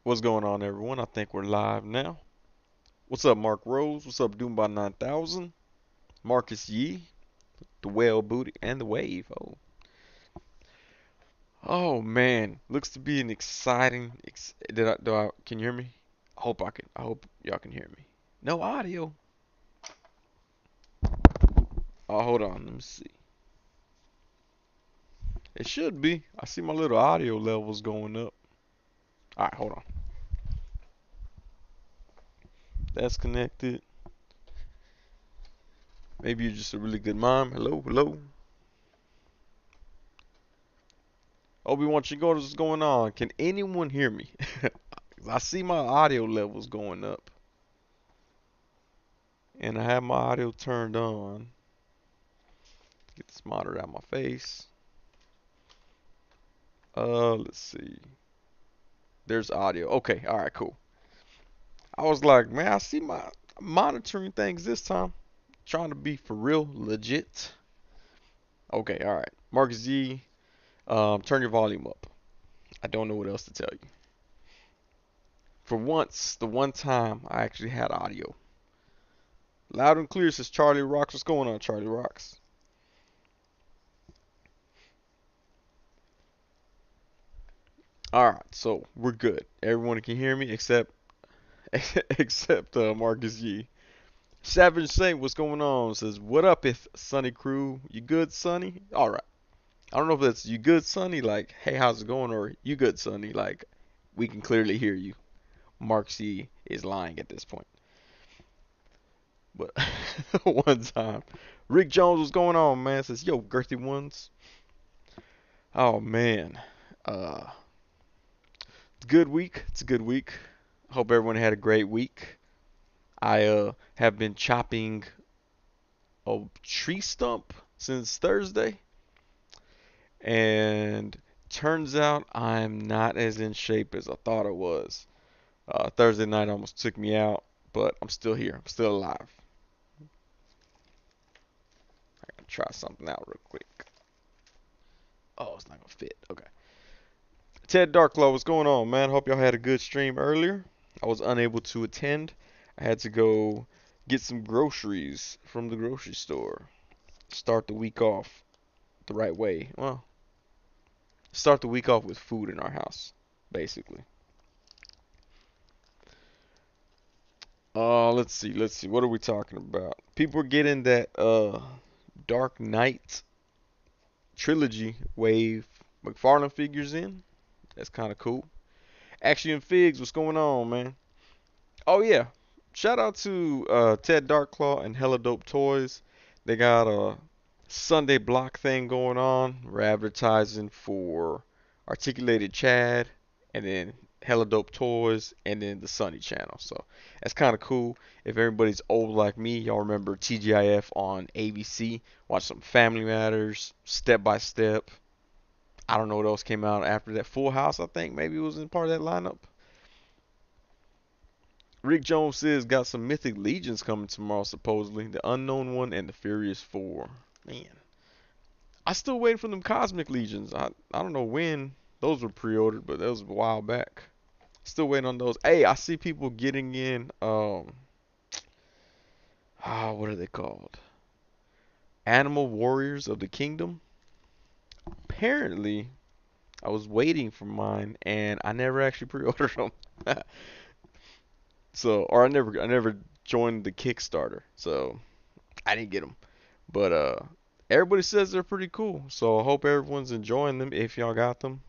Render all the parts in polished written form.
What's going on, everyone? I think we're live now. What's up, Mark Rose? What's up, Doom by 9000? Marcus Yee, the Whale Booty, and the Wave. Oh man, looks to be an exciting. Can you hear me? I hope I can. I hope y'all can hear me. No audio. Oh, hold on. Let me see. It should be. I see my little audio levels going up. All right, hold on. That's connected. Maybe you're just a really good mom. Hello, hello. Obi-Wan Chigoda, what's going on? Can anyone hear me? I see my audio levels going up. And I have my audio turned on. Get this monitor out of my face. Let's see. There's audio. Okay, alright, cool. I was like, man, I see my monitoring things this time. Trying to be for real legit. Okay, alright. Mark Z, turn your volume up. I don't know what else to tell you. For once, the one time I actually had audio. Loud and clear, says Charlie Rocks. What's going on, Charlie Rocks? Alright, so we're good. Everyone can hear me except Marcus Yee. Savage Saint, what's going on? Says, what up, if Sonny crew? You good, Sonny? Alright. I don't know if that's you good, Sonny, like, hey, how's it going? Or you good, Sonny, like, we can clearly hear you. Mark Yee is lying at this point. But one time. Rick Jones, what's going on, man? Says, yo, girthy ones. Oh, man. Uh, Good week. It's a good week. Hope everyone had a great week. I have been chopping a tree stump since Thursday, and turns out I'm not as in shape as I thought I was. Thursday night almost took me out, but I'm still here. I'm still alive. I gotta try something out real quick. Oh, it's not gonna fit. Okay. Ted Darklaw, what's going on, man? Hope y'all had a good stream earlier. I was unable to attend. I had to go get some groceries from the grocery store. Start the week off the right way. Well, start the week off with food in our house, basically. Let's see. What are we talking about? People are getting that Dark Knight trilogy wave McFarlane figures in. That's kind of cool. Action Figs, what's going on, man? Oh yeah, shout out to Ted Darklaw and Hella Dope Toys. They got a Sunday block thing going on. We're advertising for Articulated Chad, and then Hella Dope Toys, and then the Sonny channel. So that's kind of cool. If everybody's old like me, y'all remember TGIF on ABC. Watch some Family Matters, Step by Step. I don't know what else came out after that. Full House, I think maybe it was in part of that lineup. Rick Jones says got some Mythic Legions coming tomorrow, supposedly. The Unknown One and the Furious Four. Man, I still waiting for them Cosmic Legions. I don't know when those were pre-ordered, but that was a while back. Still waiting on those. Hey, I see people getting in what are they called? Animal Warriors of the Kingdom. Apparently, I was waiting for mine and I never actually pre-ordered them. So, or I never joined the Kickstarter. So, I didn't get them. But everybody says they're pretty cool. So, I hope everyone's enjoying them if y'all got them.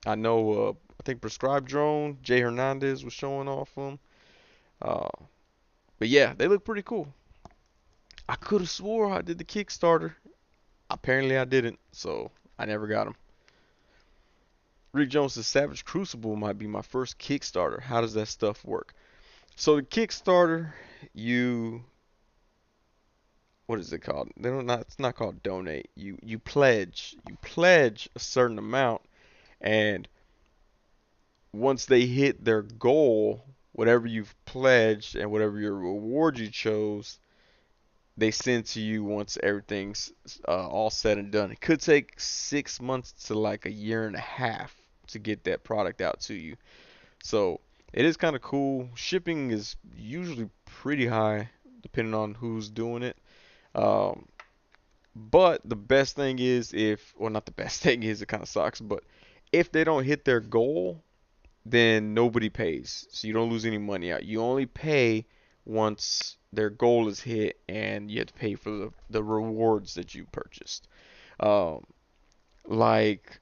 I know I think Prescribed Drone, Jay Hernandez was showing off them. Uh, but yeah, they look pretty cool. I could have swore I did the Kickstarter. Apparently I didn't, so I never got them. Rick Jones says Savage Crucible might be my first Kickstarter. How does that stuff work? So the Kickstarter, you what is it called? They don't not it's not called donate. You pledge. You pledge a certain amount, and once they hit their goal, whatever you've pledged and whatever your reward you chose, they send to you once everything's all said and done. It could take 6 months to like a year and a half to get that product out to you. So it is kind of cool. Shipping is usually pretty high depending on who's doing it. Um, but the best thing is if, well, not the best thing is, it kind of sucks, but if they don't hit their goal, then nobody pays. So you don't lose any money out. You only pay once their goal is hit and you have to pay for the rewards that you purchased. Um, like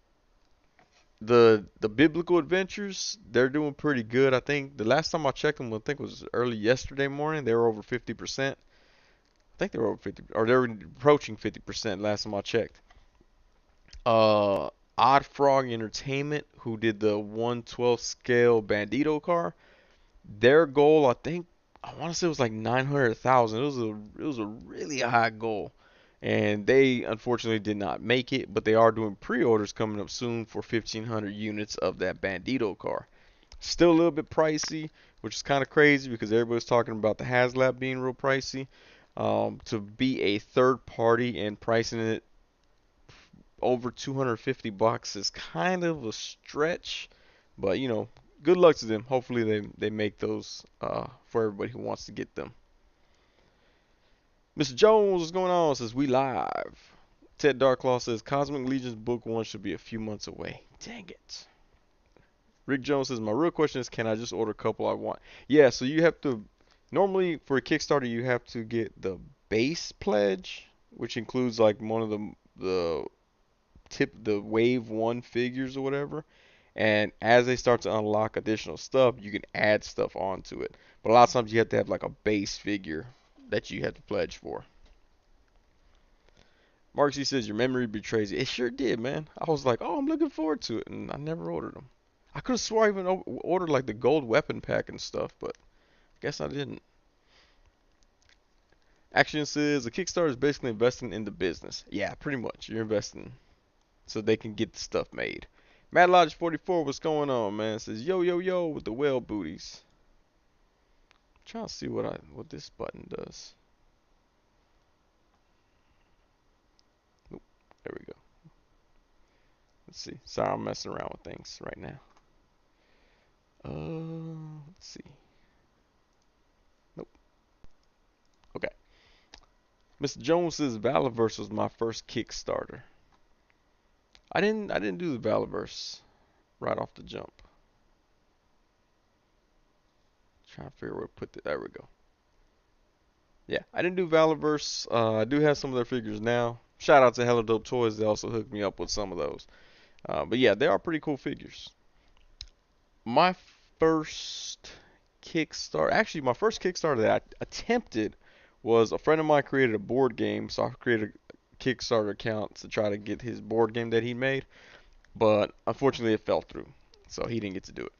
the biblical adventures, they're doing pretty good. I think the last time I checked them, I think it was early yesterday morning. They were over 50%. I think they were over 50, or they were approaching 50% last time I checked. Odd Frog Entertainment, who did the 1/12 scale Bandito car, their goal, I think, I want to say it was like 900,000. It was a really high goal, and they unfortunately did not make it. But they are doing pre-orders coming up soon for 1,500 units of that Bandito car. Still a little bit pricey, which is kind of crazy because everybody's talking about the HasLab being real pricey. To be a third party and pricing it over 250 bucks is kind of a stretch, but good luck to them. Hopefully they make those for everybody who wants to get them. Mr. Jones, what's going on? Says we live. Ted Darklaw says Cosmic Legion's book one should be a few months away. Dang it. Rick Jones says my real question is, can I just order a couple I want? Yeah, so you have to, normally for a Kickstarter you have to get the base pledge, which includes like one of the wave one figures or whatever. And as they start to unlock additional stuff, you can add stuff onto it. But a lot of times you have to have like a base figure that you have to pledge for. Marksy says your memory betrays you. It sure did, man. I was like, oh, I'm looking forward to it, and I never ordered them. I could have swore I even ordered like the gold weapon pack and stuff, but I guess I didn't. Action says the Kickstarter is basically investing in the business. Yeah, pretty much. You're investing so they can get the stuff made. Mad Lodge 44, what's going on, man? Says yo yo yo with the whale booties. I'm trying to see what this button does. Nope, there we go. Let's see. Sorry, I'm messing around with things right now. Let's see. Nope. Okay. Mr. Jones says Valaverse was my first Kickstarter. I didn't do the Valaverse right off the jump. Trying to figure out where to put that. There we go. Yeah, I didn't do Valaverse. I do have some of their figures now. Shout out to Hella Dope Toys. They also hooked me up with some of those. But yeah, they are pretty cool figures. My first Kickstarter, actually, my first Kickstarter that I attempted was a friend of mine created a board game, so I created a Kickstarter account to try to get his board game that he made. But unfortunately, it fell through, so he didn't get to do it.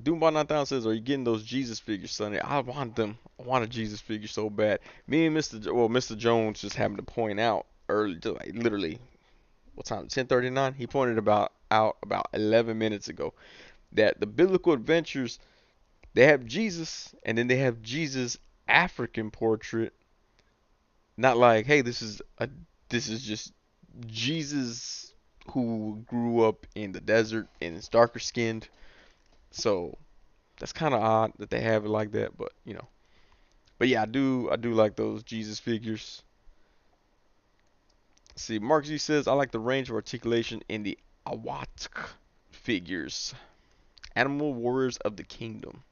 Doombot 9000 says, "Are you getting those Jesus figures, Sonny?" I want them. I want a Jesus figure so bad. Me and Mr. Jones just happened to point out early, just like literally, what time? 10:39. He pointed out about 11 minutes ago that the biblical adventures, they have Jesus, and then they have Jesus African portrait. Not like, hey, this is just Jesus who grew up in the desert and is darker skinned. So that's kind of odd that they have it like that, but But yeah, I do like those Jesus figures. See, Mark G says I like the range of articulation in the Awatk figures, Animal Warriors of the Kingdom.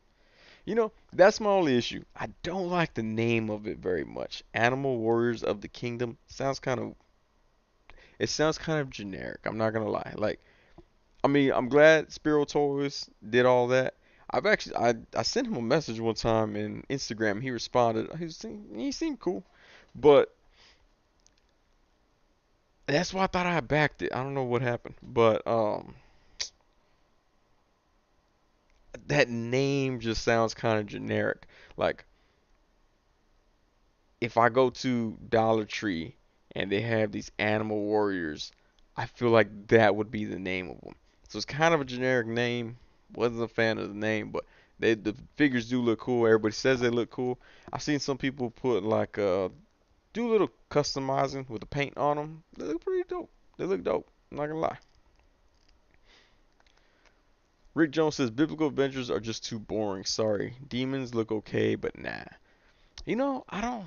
That's my only issue. I don't like the name of it very much. Animal Warriors of the Kingdom sounds kind of generic. I'm not gonna lie. Like, I mean, I'm glad Spiro Toys did all that. I sent him a message one time in Instagram. He responded. He seemed cool, but that's why I thought I backed it. I don't know what happened, but that name just sounds kind of generic. Like, if I go to Dollar Tree and they have these Animal Warriors, I feel like that would be the name of them. So it's kind of a generic name. Wasn't a fan of the name, but the figures do look cool. Everybody says they look cool. I've seen some people put like do a little customizing with the paint on them. They look pretty dope. They look dope. I'm not gonna lie. Rick Jones says biblical adventures are just too boring. Sorry. Demons look okay, but nah. I don't.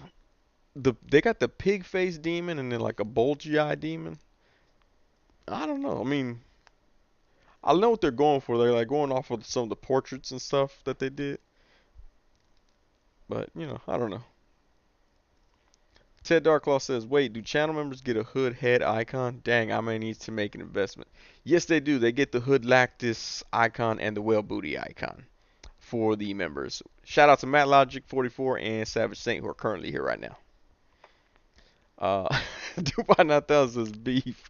They got the pig face demon and then like a bulgy eye demon. I don't know. I mean, I know what they're going for. They're like going off of some of the portraits and stuff that they did. But I don't know. Ted Darklaw says, "Wait, do channel members get a hood head icon? Dang, I may need to make an investment." Yes, they do. They get the hood lactus icon and the whale booty icon for the members. Shout out to Matt Logic 44 and Savage Saint who are currently here right now. Dubai Not Thousand says beef.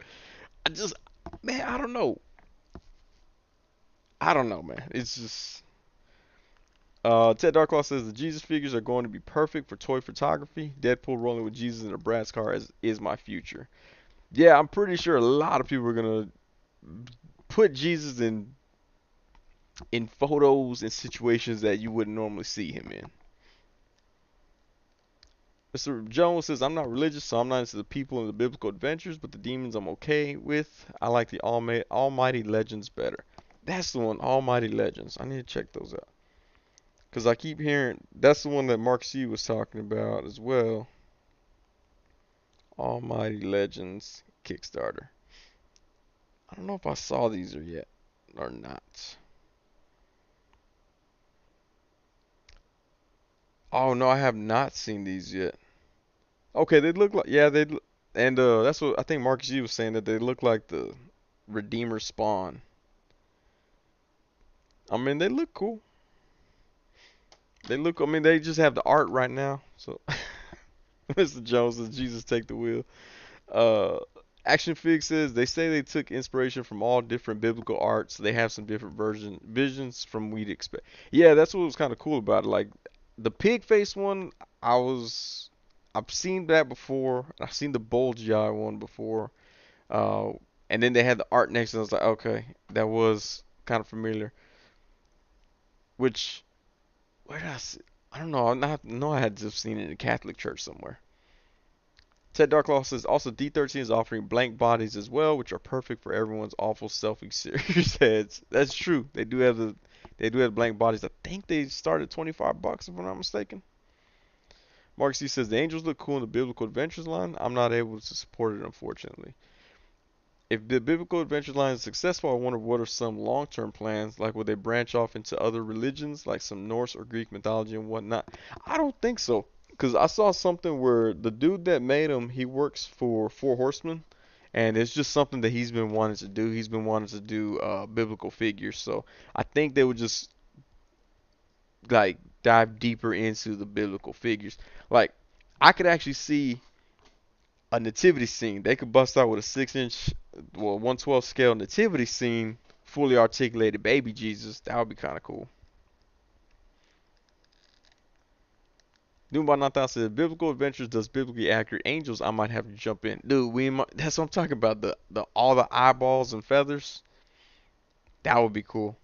I just, man, I don't know. I don't know, man. It's just. Ted Darklaw says the Jesus figures are going to be perfect for toy photography. Deadpool rolling with Jesus in a Bratz car is my future. Yeah, I'm pretty sure a lot of people are gonna put Jesus in photos and situations that you wouldn't normally see him in. Mr. Jones says, I'm not religious, so I'm not into the people and the biblical adventures, but the demons I'm okay with. I like the Almighty Legends better. That's the one, Almighty Legends. I need to check those out. Because I keep hearing, that's the one that Mark C was talking about as well. Almighty Legends Kickstarter. I don't know if I saw these yet or not. Oh no, I have not seen these yet. Okay, they look like and that's what I think Marcus G was saying that they look like the Redeemer spawn. I mean, they look cool. I mean, they just have the art right now. So, Mr. Jones says, Jesus take the wheel. Uh, Action Fig says they say they took inspiration from all different biblical arts. So they have some different visions from we'd expect. Yeah, that's what was kind of cool about it. Like the pig face one, I've seen that before. I've seen the bulgy eye one before. Uh, and then they had the art next, and I was like, okay, that was kind of familiar. Which where did I see? I don't know. No, I had just seen it in a Catholic church somewhere. Ted Darklaw says also D13 is offering blank bodies as well, which are perfect for everyone's awful selfie serious heads. That's true. They do have blank bodies. I think they start at $25 if I'm not mistaken. Mark C says the angels look cool in the biblical adventures line. I'm not able to support it unfortunately. If the biblical adventure line is successful, I wonder what are some long-term plans, like will they branch off into other religions, like some Norse or Greek mythology and whatnot? I don't think so, because I saw something where the dude that made him, he works for Four Horsemen, and it's just something that he's been wanting to do. He's been wanting to do biblical figures, so I think they would just like dive deeper into the biblical figures. Like I could actually see a nativity scene. They could bust out with a 6-inch, well, 1/12 scale nativity scene, fully articulated baby Jesus. That would be kind of cool. Doom by 9000 said, Biblical Adventures does biblically accurate angels. I might have to jump in. Dude, that's what I'm talking about. The all the eyeballs and feathers. That would be cool.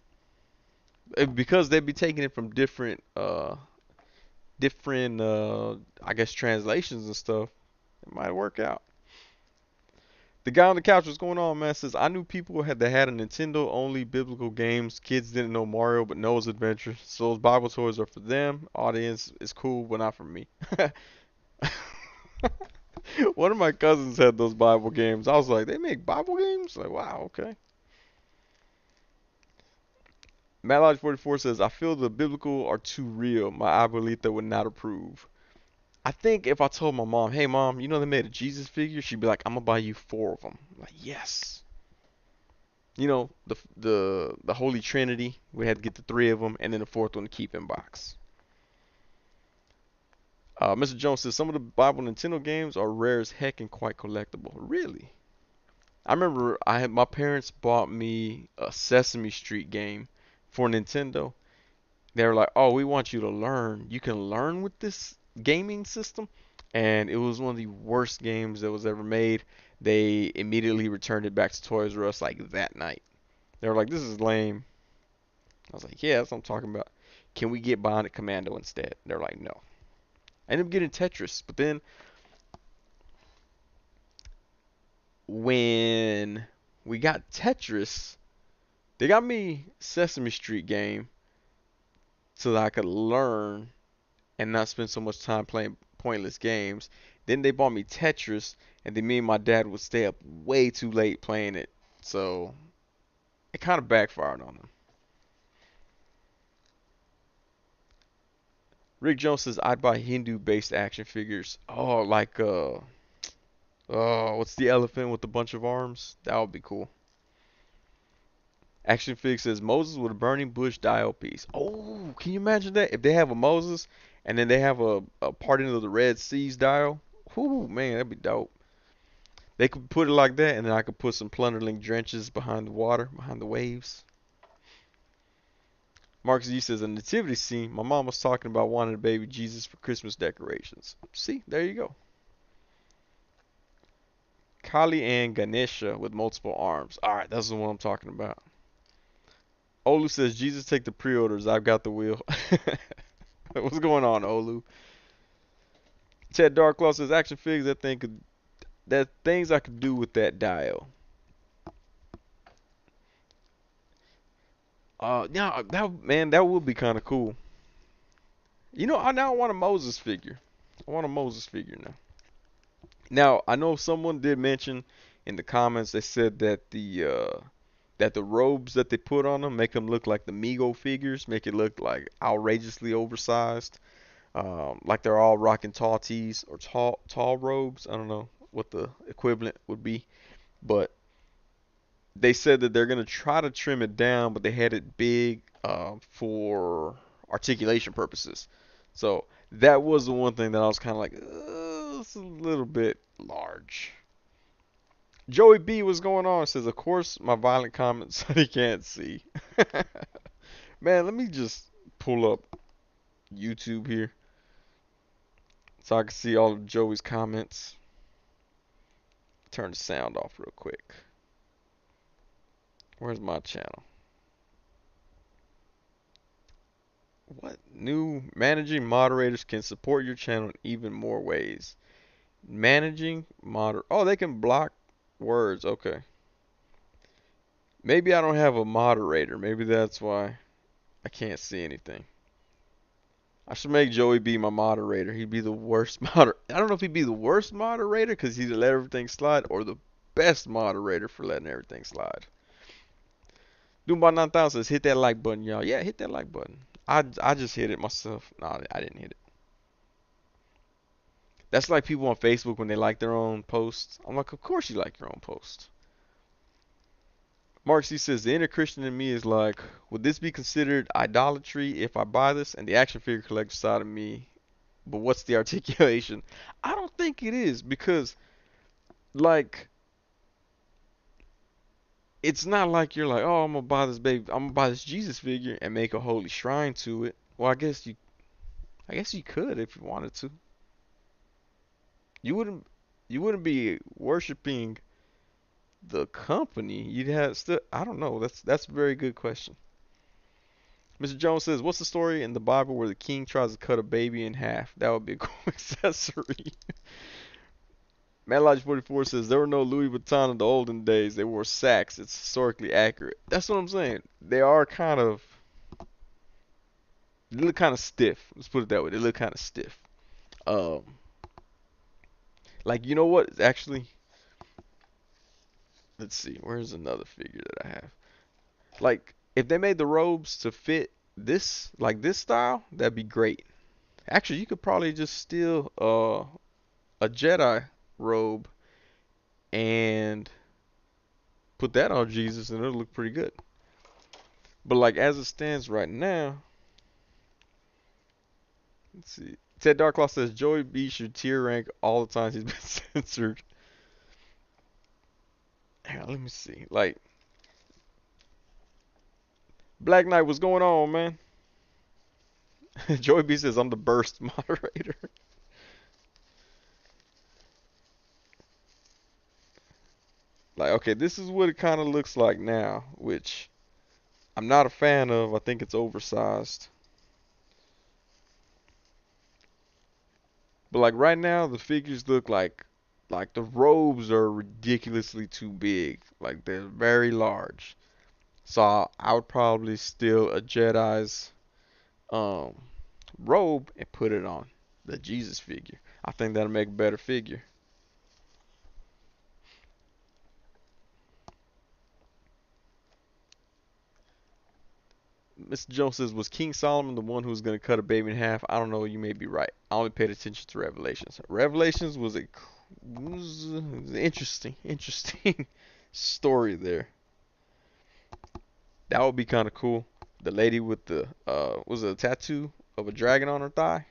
Because they'd be taking it from different I guess translations and stuff. It might work out. The guy on the couch, what's going on, man? Says I knew people that had a Nintendo only biblical games. Kids didn't know Mario, but Noah's Adventure. So those Bible toys are for them. Audience is cool, but not for me. One of my cousins had those Bible games. I was like, they make Bible games? Like, wow, okay. Matt Lodge 44 says I feel the biblical are too real. My abuelita would not approve. I think if I told my mom, hey mom, they made a Jesus figure, she'd be like, I'm gonna buy you 4 of them. I'm like, yes. The Holy Trinity. We had to get the 3 of them, and then the fourth one to keep in box. Mr. Jones says some of the Bible Nintendo games are rare as heck and quite collectible. Really? I remember my parents bought me a Sesame Street game for Nintendo. They were like, "Oh, we want you to learn. You can learn with this gaming system." And it was one of the worst games that was ever made. They immediately returned it back to Toys R Us like that night. They were like, "This is lame." I was like, "Yeah, that's what I'm talking about. Can we get Bionic Commando instead?" They're like, "No." I ended up getting Tetris, but then when we got Tetris, They got me Sesame Street game so that I could learn and not spend so much time playing pointless games. Then they bought me Tetris, and then me and my dad would stay up way too late playing it. So it kind of backfired on them. Rick Jones says I'd buy Hindu-based action figures. Oh, like oh, what's the elephant with a bunch of arms? That would be cool. Action Fig says Moses with a burning bush dial piece. Oh, can you imagine that? If they have a Moses and then they have a parting of the Red Seas dial. Whoo, man, that'd be dope. They could put it like that, and then I could put some plunderling drenches behind the water, behind the waves. Marcus E says a nativity scene. My mom was talking about wanting a baby Jesus for Christmas decorations. See, there you go. Kali and Ganesha with multiple arms. All right, that's the one I'm talking about. Olu says Jesus take the pre-orders. I've got the wheel. What's going on, Olu? Ted Darklaw says action figures that things I could do with that dial. Yeah, that would be kind of cool. You know, I now want a Moses figure. I want a Moses figure now. Now, I know someone did mention in the comments they said that the robes that they put on them make them look like the Mego figures, make it look like outrageously oversized, like they're all rocking tall tees or tall robes. I don't know what the equivalent would be, but they said that they're gonna try to trim it down, but they had it big for articulation purposes. So that was the one thing that I was kind of like, it's a little bit large. Joey B, what's going on? Says, of course, my violent comments he can't see. Man, let me just pull up YouTube here so I can see all of Joey's comments. Turn the sound off real quick. Where's my channel? What new managing moderators can support your channel in even more ways? Managing moder. Oh, they can block words. Okay. Maybe I don't have a moderator. Maybe that's why I can't see anything. I should make Joey be my moderator. He'd be the worst moderator. I don't know if he'd be the worst moderator because he'd let everything slide, or the best moderator for letting everything slide. Doombot 9000 says, hit that like button, y'all. Yeah, hit that like button. I just hit it myself. No, I didn't hit it. That's like people on Facebook when they like their own posts. I'm like, of course you like your own post. Mark C says, the inner Christian in me is like, would this be considered idolatry if I buy this? And the action figure collector side of me, but what's the articulation? I don't think it is because, like, it's not like you're like, oh, I'm gonna buy this baby, I'm gonna buy this Jesus figure and make a holy shrine to it. Well, I guess you could if you wanted to. You wouldn't, you wouldn't be worshiping the company. You'd have still, I don't know. That's a very good question. Mr. Jones says, what's the story in the Bible where the king tries to cut a baby in half? That would be a cool accessory. Madlodge 44 says, there were no Louis Vuitton in the olden days. They wore sacks. It's historically accurate. That's what I'm saying. They are kind of, they look kind of stiff. Let's put it that way. They look kind of stiff. Um, like, you know what? Actually, let's see. Where's another figure that I have? Like, if they made the robes to fit this, like this style, that'd be great. Actually, you could probably just steal a Jedi robe and put that on Jesus, and it'll look pretty good. But like as it stands right now, let's see. Ted Darklaw says Joey B should tier rank all the times he's been censored. Hang on, let me see. Like Black Knight, what's going on, man? Joey B says I'm the burst moderator. Like, okay, this is what it kind of looks like now, which I'm not a fan of. I think it's oversized. But like right now, the figures look like the robes are ridiculously too big. Like they're very large. So I would probably steal a Jedi's um robe and put it on the Jesus figure. I think that'll make a better figure. Mr. Jones says, was King Solomon the one who was going to cut a baby in half? I don't know. You may be right. I only paid attention to Revelations. Revelations was an interesting story there. That would be kind of cool. The lady with the was it a tattoo of a dragon on her thigh?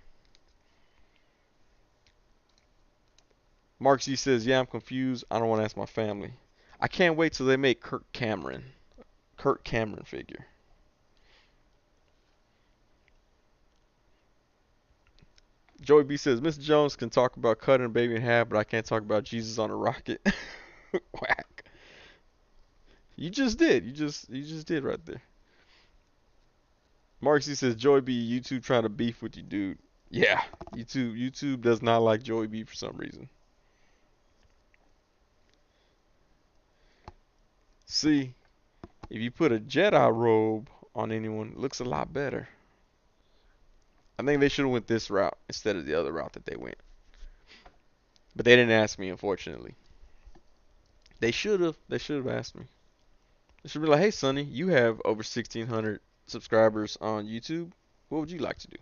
Mark Z says, yeah, I'm confused. I don't want to ask my family. I can't wait till they make Kirk Cameron figure. Joey B says, Mr. Jones can talk about cutting a baby in half, but I can't talk about Jesus on a rocket. Whack. You just did. You just did right there. Mark C says, Joey B, YouTube trying to beef with you, dude. Yeah, YouTube does not like Joey B for some reason. See, if you put a Jedi robe on anyone, it looks a lot better. I think they should have went this route instead of the other route that they went. But they didn't ask me, unfortunately. They should have. They should have asked me. They should be like, hey, Sonny, you have over 1,600 subscribers on YouTube. What would you like to do?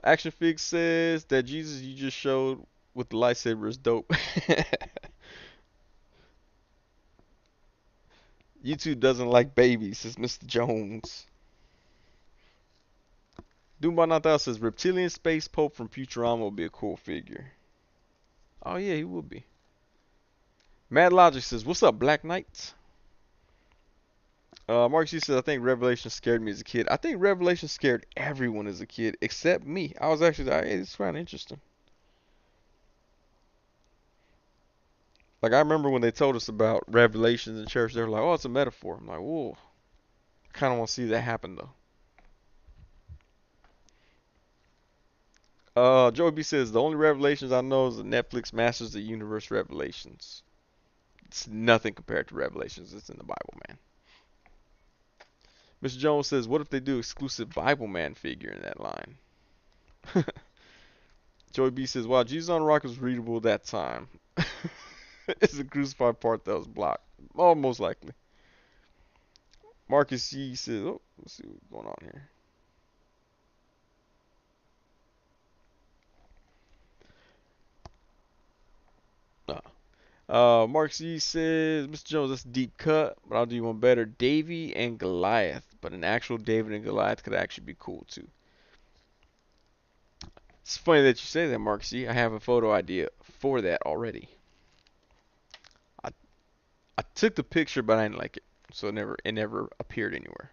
Action Fix says that Jesus you just showed with the lightsaber is dope. YouTube doesn't like babies, says Mr. Jones. Doombot 9000 says reptilian space pope from Futurama would be a cool figure. Oh yeah, he would be. Mad Logic says, what's up, Black Knights? Mark C says, I think Revelation scared me as a kid. I think Revelation scared everyone as a kid except me. I was actually like, hey, it's kind of interesting. Like I remember when they told us about Revelations in church, they were like, oh, it's a metaphor. I'm like, whoa. I kind of want to see that happen though. Joey B says the only Revelations I know is the Netflix Masters of the Universe Revelations. It's nothing compared to Revelations that's in the Bible, man. Mr. Jones says, what if they do exclusive Bible Man figure in that line? Joey B says, wow, Jesus on the Rock was readable that time. It's the crucified part that was blocked. Oh, most likely. Marcus C says, oh, let's see what's going on here. Mark C says, Mr. Jones, that's a deep cut, but I'll do you one better. Davy and Goliath, but an actual David and Goliath could actually be cool too. It's funny that you say that, Mark C. I have a photo idea for that already. I I took the picture, but I didn't like it, so it never appeared anywhere.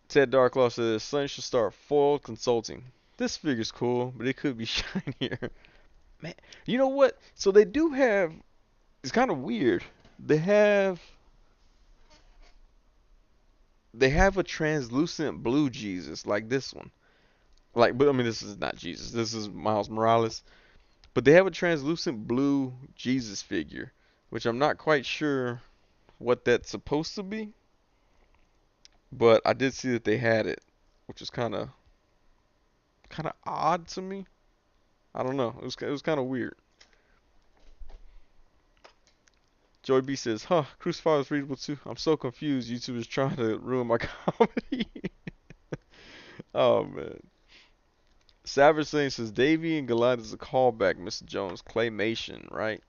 Ted Darklaw says, Sonny should start foil consulting. This figure's cool, but it could be shinier. Man, you know what? So they do have. It's kind of weird. They have they have a translucent blue Jesus like this one. Like, but I mean, this is not Jesus. This is Miles Morales. But they have a translucent blue Jesus figure, which I'm not quite sure what that's supposed to be. But I did see that they had it, which is kind of odd to me. I don't know. It was kind of weird. Joy B says, "Huh, Crucify is readable too. I'm so confused. YouTube is trying to ruin my comedy." Oh man. Savage Saint says Davy and Goliath is a callback, Mr. Jones. Claymation, right?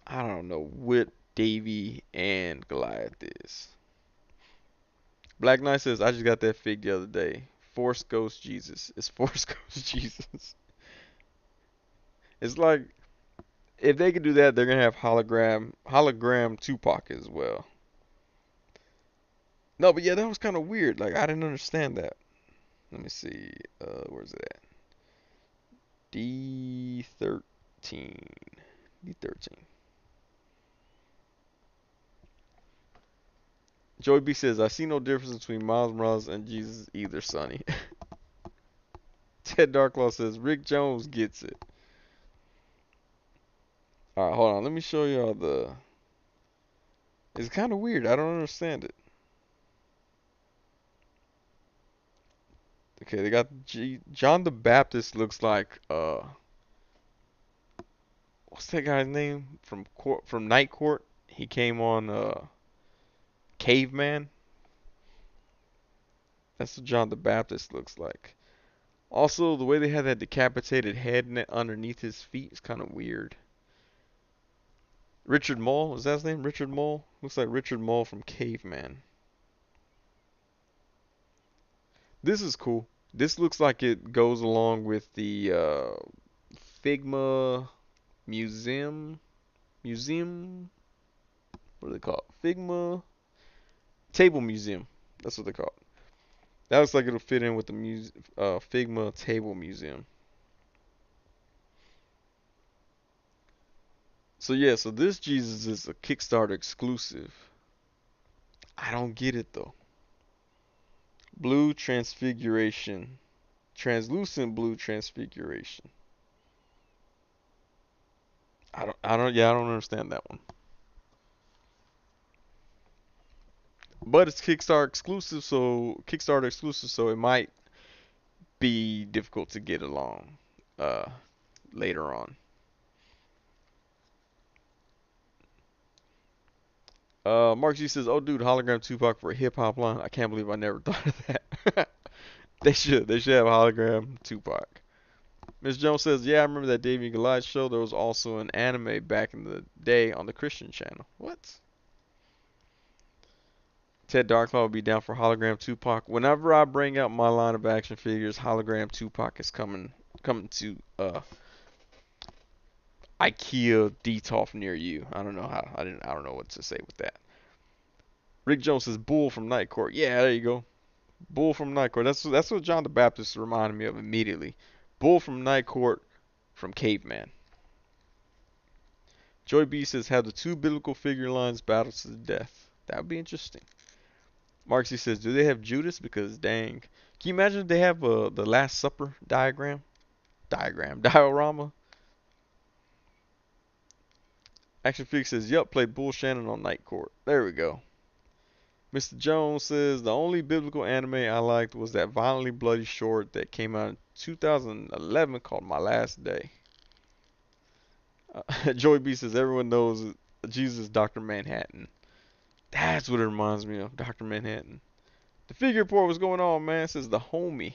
I don't know what Davy and Goliath is. Black Knight says, I just got that fig the other day. Force Ghost Jesus. It's Force Ghost Jesus. It's like if they could do that, they're gonna have hologram Tupac as well. No, but yeah, that was kind of weird. Like I didn't understand that. Let me see. Where's it at? D13. D13. Joey B says, I see no difference between Miles Morales and Jesus either, Sonny. Ted Darklaw says Rick Jones gets it. All right, hold on. Let me show y'all the. It's kind of weird. I don't understand it. Okay, they got John the Baptist looks like what's that guy's name from Night Court? He came on Caveman. That's what John the Baptist looks like. Also, the way they had that decapitated head underneath his feet is kind of weird. Richard Mole, is that his name? Richard Mole? Looks like Richard Mole from Caveman. This is cool. This looks like it goes along with the Figma Museum. What do they call it? Figma Table Museum. That's what they call it. That looks like it'll fit in with the Figma Table Museum. So yeah, so this Jesus is a Kickstarter exclusive. I don't get it though. Blue transfiguration. Translucent blue transfiguration. I don't understand that one. But it's Kickstarter exclusive, so it might be difficult to get along uh later on. Mark G says, "Oh, dude, hologram Tupac for a hip hop line. I can't believe I never thought of that. They should. They should have hologram Tupac." Miss Jones says, "Yeah, I remember that Davey and Goliath show. There was also an anime back in the day on the Christian channel." What? Ted Darklaw will be down for hologram Tupac. Whenever I bring out my line of action figures, hologram Tupac is coming to IKEA Detolf near you. I don't know how. I don't know what to say with that. Rick Jones says, "Bull from Night Court." Yeah, there you go. Bull from Night Court. That's what John the Baptist reminded me of immediately. Bull from Night Court from Caveman. Joy B says, "Have the two biblical figure lines battle to the death." That would be interesting. Marksy says, "Do they have Judas? Because dang, can you imagine if they have the Last Supper diorama?" Action Fix says, "Yup, play Bull Shannon on Night Court." There we go. Mr. Jones says, "The only biblical anime I liked was that violently bloody short that came out in 2011 called My Last Day." Joey B says, "Everyone knows Jesus Dr. Manhattan." That's what it reminds me of, Dr. Manhattan. The figure report, what's going on, man? Says the homie.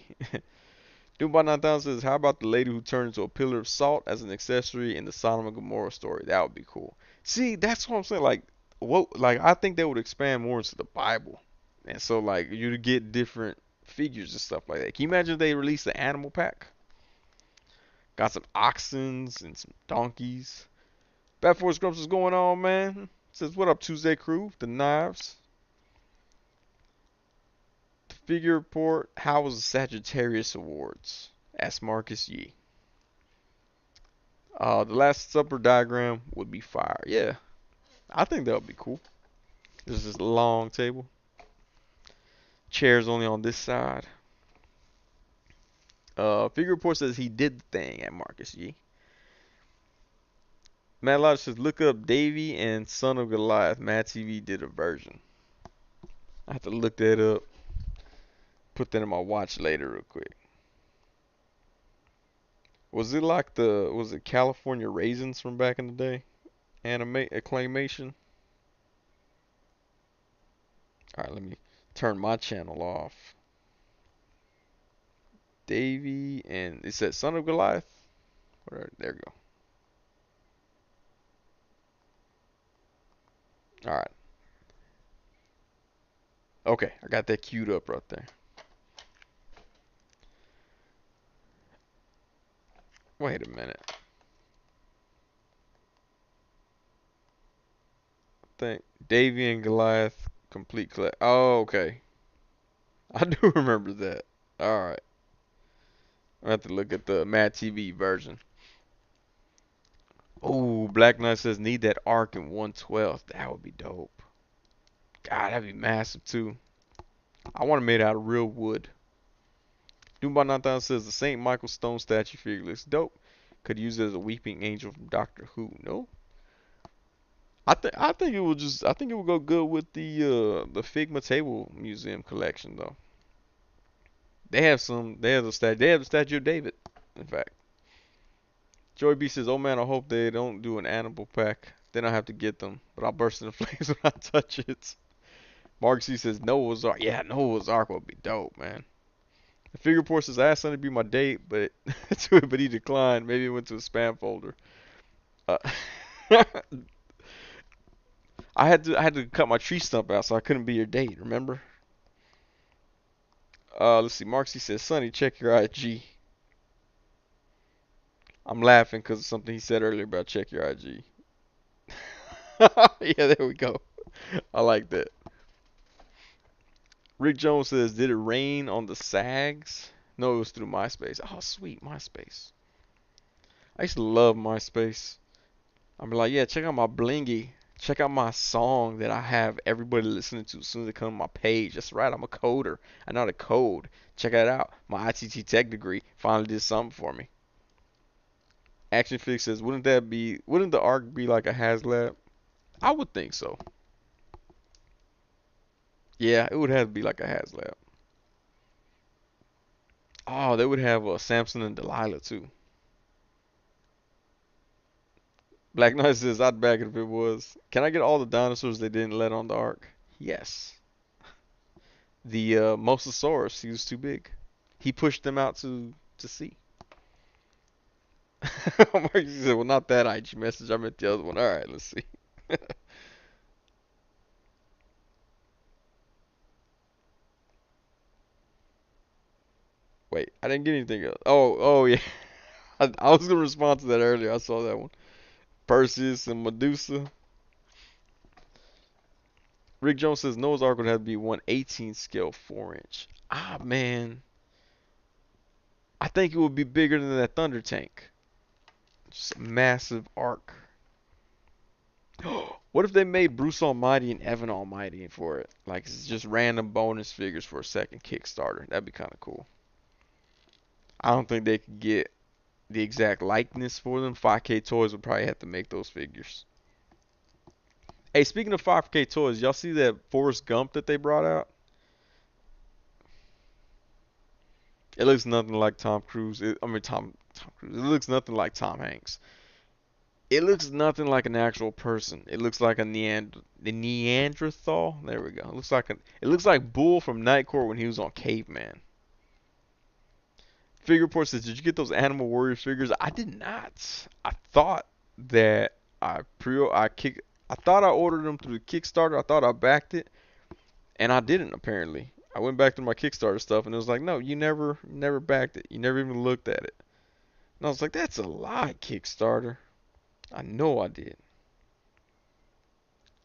Doom by 9000 says, "How about the lady who turned into a pillar of salt as an accessory in the Sodom and Gomorrah story?" That would be cool. See, that's what I'm saying. Like, what? Like, I think they would expand more into the Bible, and so like you'd get different figures and stuff like that. Can you imagine if they released the animal pack? Got some oxens and some donkeys. Bad Force Grumps is going on, man. Says, "What up, Tuesday crew? The knives." The figure report. How was the Sagittarius Awards? Asked Marcus Yee. The Last Supper diagram would be fire. Yeah, I think that would be cool. There's this long table. Chairs only on this side. Figure report says he did the thing at Marcus Yee. Matt Lodge says, "Look up Davy and Son of Goliath. Mad TV did a version." I have to look that up. Put that in my watch later real quick. Was it like was it California Raisins from back in the day? Claymation? Alright, let me turn my channel off. Davy and it said Son of Goliath? There we go. Alright. Okay, I got that queued up right there. Wait a minute. I think Davy and Goliath complete collect. Oh, okay. I do remember that. Alright. I have to look at the Mad TV version. Oh, Black Knight says need that arc in 1/12. That would be dope. God, that'd be massive too. I want it made out of real wood. Doomba 9000 says the Saint Michael Stone statue figure looks dope. Could use it as a weeping angel from Doctor Who. No, I think it will go good with the Figma Table Museum collection though. They have the statue of David. In fact, Joey B says, "Oh man, I hope they don't do an animal pack. Then I have to get them, but I'll burst into flames when I touch it." Mark C says, "Noah's Ark. Yeah, Noah's Ark would be dope, man." The figure report says, "I asked Sonny to be my date, but but he declined. Maybe it went to a spam folder." Uh, I had to cut my tree stump out, so I couldn't be your date. Remember? Let's see. Mark C says, "Sonny, check your IG." I'm laughing because of something he said earlier about check your IG. Yeah, there we go. I like that. Rick Jones says, "Did it rain on the Sags?" No, it was through MySpace. Oh, sweet MySpace. I used to love MySpace. I'm like, yeah, check out my blingy. Check out my song that I have everybody listening to as soon as they come to my page. That's right, I'm a coder. I know how to code. Check that out. My ITT Tech degree finally did something for me. Action Fix says, wouldn't the arc be like a HasLab? I would think so. Yeah, it would have to be like a HasLab. Oh, they would have Samson and Delilah too. Black Knight says, I'd back it if it was. Can I get all the dinosaurs they didn't let on the ark? Yes. The Mosasaurus, he was too big. He pushed them out to sea. Mark said, well, not that IG message. I meant the other one. All right, let's see. Wait, I didn't get anything else. Oh yeah. I was gonna respond to that earlier. I saw that one. Perseus and Medusa. Rick Jones says Noah's Ark would have to be 1/18 scale 4 inch. Ah man, I think it would be bigger than that Thunder Tank. Just a massive arc. What if they made Bruce Almighty and Evan Almighty for it? Like it's just random bonus figures for a second Kickstarter. That'd be kind of cool. I don't think they could get the exact likeness for them. 5K Toys would probably have to make those figures. Hey, speaking of 5K Toys, y'all see that Forrest Gump that they brought out? It looks nothing like Tom Cruise. Tom Cruise. It looks nothing like Tom Hanks. It looks nothing like an actual person. It looks like the Neanderthal. There we go. It looks like Bull from Night Court when he was on Caveman. Figure Report says, "Did you get those Animal Warriors figures?" I did not. I thought that I thought I ordered them through the Kickstarter. I thought I backed it, and I didn't apparently. I went back to my Kickstarter stuff, and it was like, no, you never backed it. You never even looked at it. And I was like, that's a lie, Kickstarter. I know I did.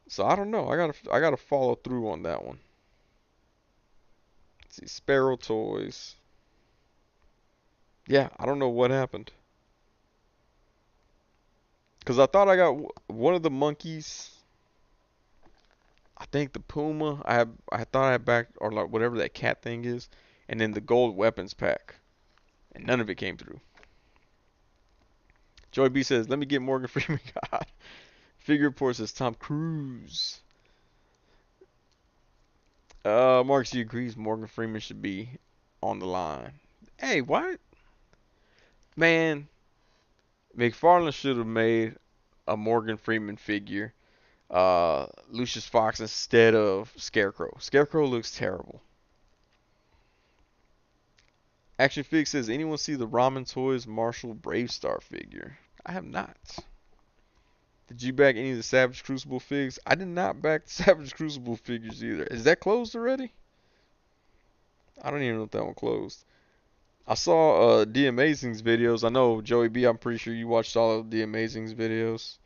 So I don't know. I gotta follow through on that one. Let's see, Sparrow Toys. Yeah, I don't know what happened. Cause I thought I got one of the monkeys. I think the Puma. I thought I had back or like whatever that cat thing is, and then the gold weapons pack, and none of it came through. Joy B says, "Let me get Morgan Freeman." God. Figure Report says Tom Cruise. Mark C agrees Morgan Freeman should be on the line. Hey, what? Man, McFarlane should have made a Morgan Freeman figure, Lucius Fox instead of Scarecrow. Scarecrow looks terrible. Action Fix says, anyone see the Ramen Toys Marshall Bravestar figure? I have not. Did you back any of the Savage Crucible figs? I did not back the Savage Crucible figures either. Is that closed already? I don't even know if that one closed. I saw The Amazing's videos. I know Joey B. I'm pretty sure you watched all of The Amazing's videos.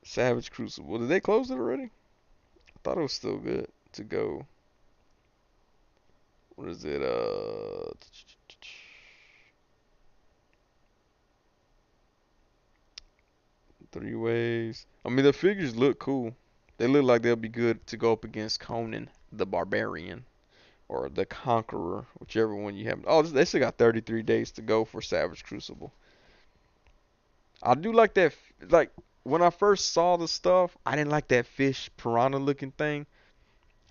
Savage Crucible. Did they close it already? I thought it was still good to go. What is it? 3 ways. I mean, the figures look cool. They look like they'll be good to go up against Conan the Barbarian. or the Conqueror, whichever one you have. Oh, they still got 33 days to go for Savage Crucible. I do like that. Like when I first saw the stuff, I didn't like that fish piranha looking thing.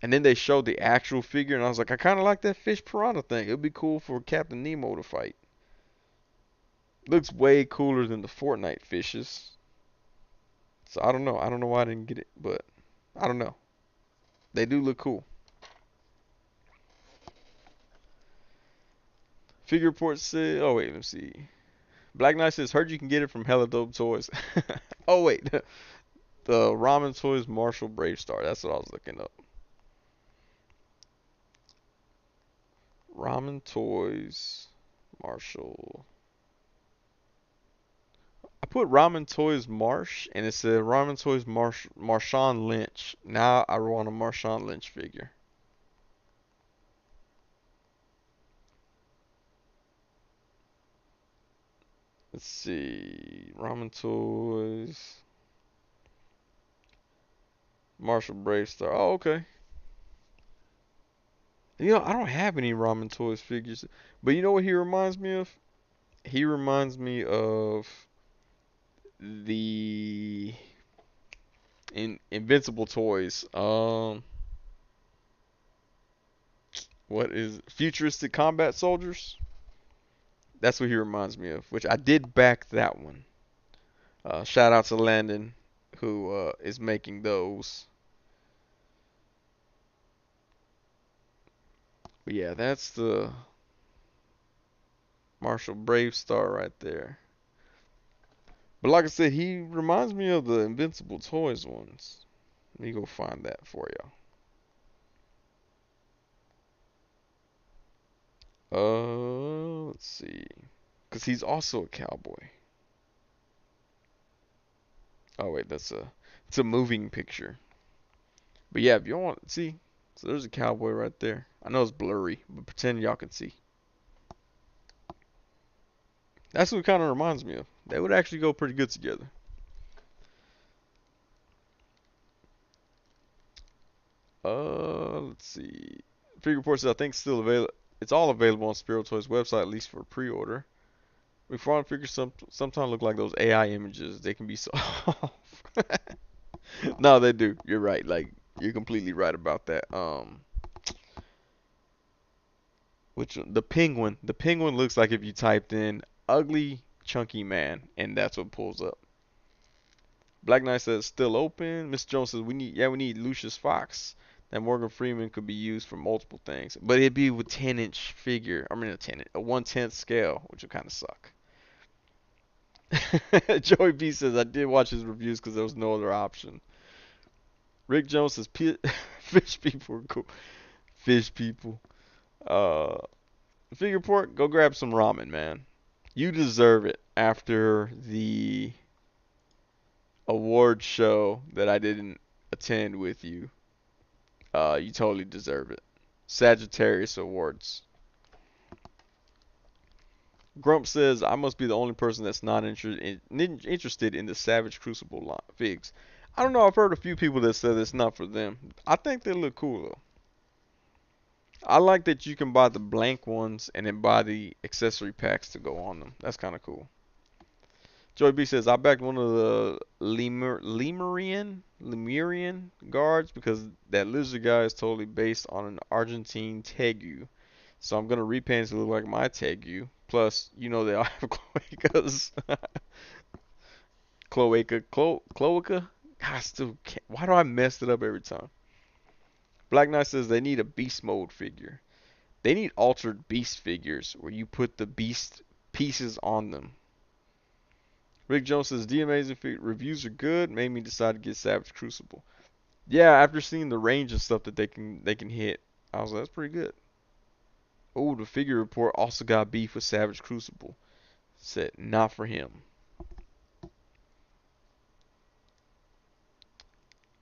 And then they showed the actual figure, and I was like, I kind of like that fish piranha thing. It'd be cool for Captain Nemo to fight. Looks way cooler than the Fortnite fishes. So I don't know. I don't know why I didn't get it, but I don't know. They do look cool. Figure report said, oh wait, let me see. Black Knight says, heard you can get it from Hella Dope Toys. Oh wait, the Ramen Toys Marshall Brave Star. That's what I was looking up. Ramen Toys Marshall. I put Ramen Toys Marsh, and it said Ramen Toys Marshawn Lynch. Now I want a Marshawn Lynch figure. Let's see. Ramen Toys. Marshall Brave Star. Oh, okay. I don't have any Ramen Toys figures. But you know what he reminds me of? He reminds me of the Invincible Toys. What is Futuristic Combat Soldiers? That's what he reminds me of. Which I did back that one. Shout out to Landon, who is making those. But yeah, that's the Marshall Brave Star right there. But like I said, he reminds me of the Invincible Toys ones. Let me go find that for y'all. Let's see. Because he's also a cowboy. Oh wait, it's a moving picture. But yeah, if you want, see, so there's a cowboy right there. I know it's blurry, but pretend y'all can see. That's what it kind of reminds me of. They would actually go pretty good together. Let's see. Figure reports I think still available. It's all available on Spiro Toys website, at least for pre-order. We found figures sometimes look like those AI images. They can be so off. No, they do. You're right. Like you're completely right about that. Which one? The penguin? The penguin looks like if you typed in ugly chunky man, and that's what pulls up. Black Knight says still open. Mr. Jones says we need Lucius Fox. That Morgan Freeman could be used for multiple things, but it'd be with 10-inch figure. I mean a 1/10 scale, which would kind of suck. Joey B says I did watch his reviews because there was no other option. Rick Jones says fish people are cool. Fish people. Uh, Figure port, go grab some ramen, man. You deserve it after the award show that I didn't attend with you. You totally deserve it. Sagittarius Awards. Grump says I must be the only person that's not interested in the Savage Crucible figs. I don't know. I've heard a few people that said it's not for them. I think they look cool though. I like that you can buy the blank ones and then buy the accessory packs to go on them. That's kind of cool. Joey B says I backed one of the Lemurian guards because that lizard guy is totally based on an Argentine tegu. So I'm gonna repaint it to look like my tegu. Plus, they all have cloacas. Cloaca. I still can't. Why do I mess it up every time? Black Knight says they need a beast mode figure. They need altered beast figures where you put the beast pieces on them. Rick Jones says the amazing reviews are good. Made me decide to get Savage Crucible. Yeah, after seeing the range and stuff that they can hit, I was like, that's pretty good. Oh, the figure report also got beef with Savage Crucible. Said not for him.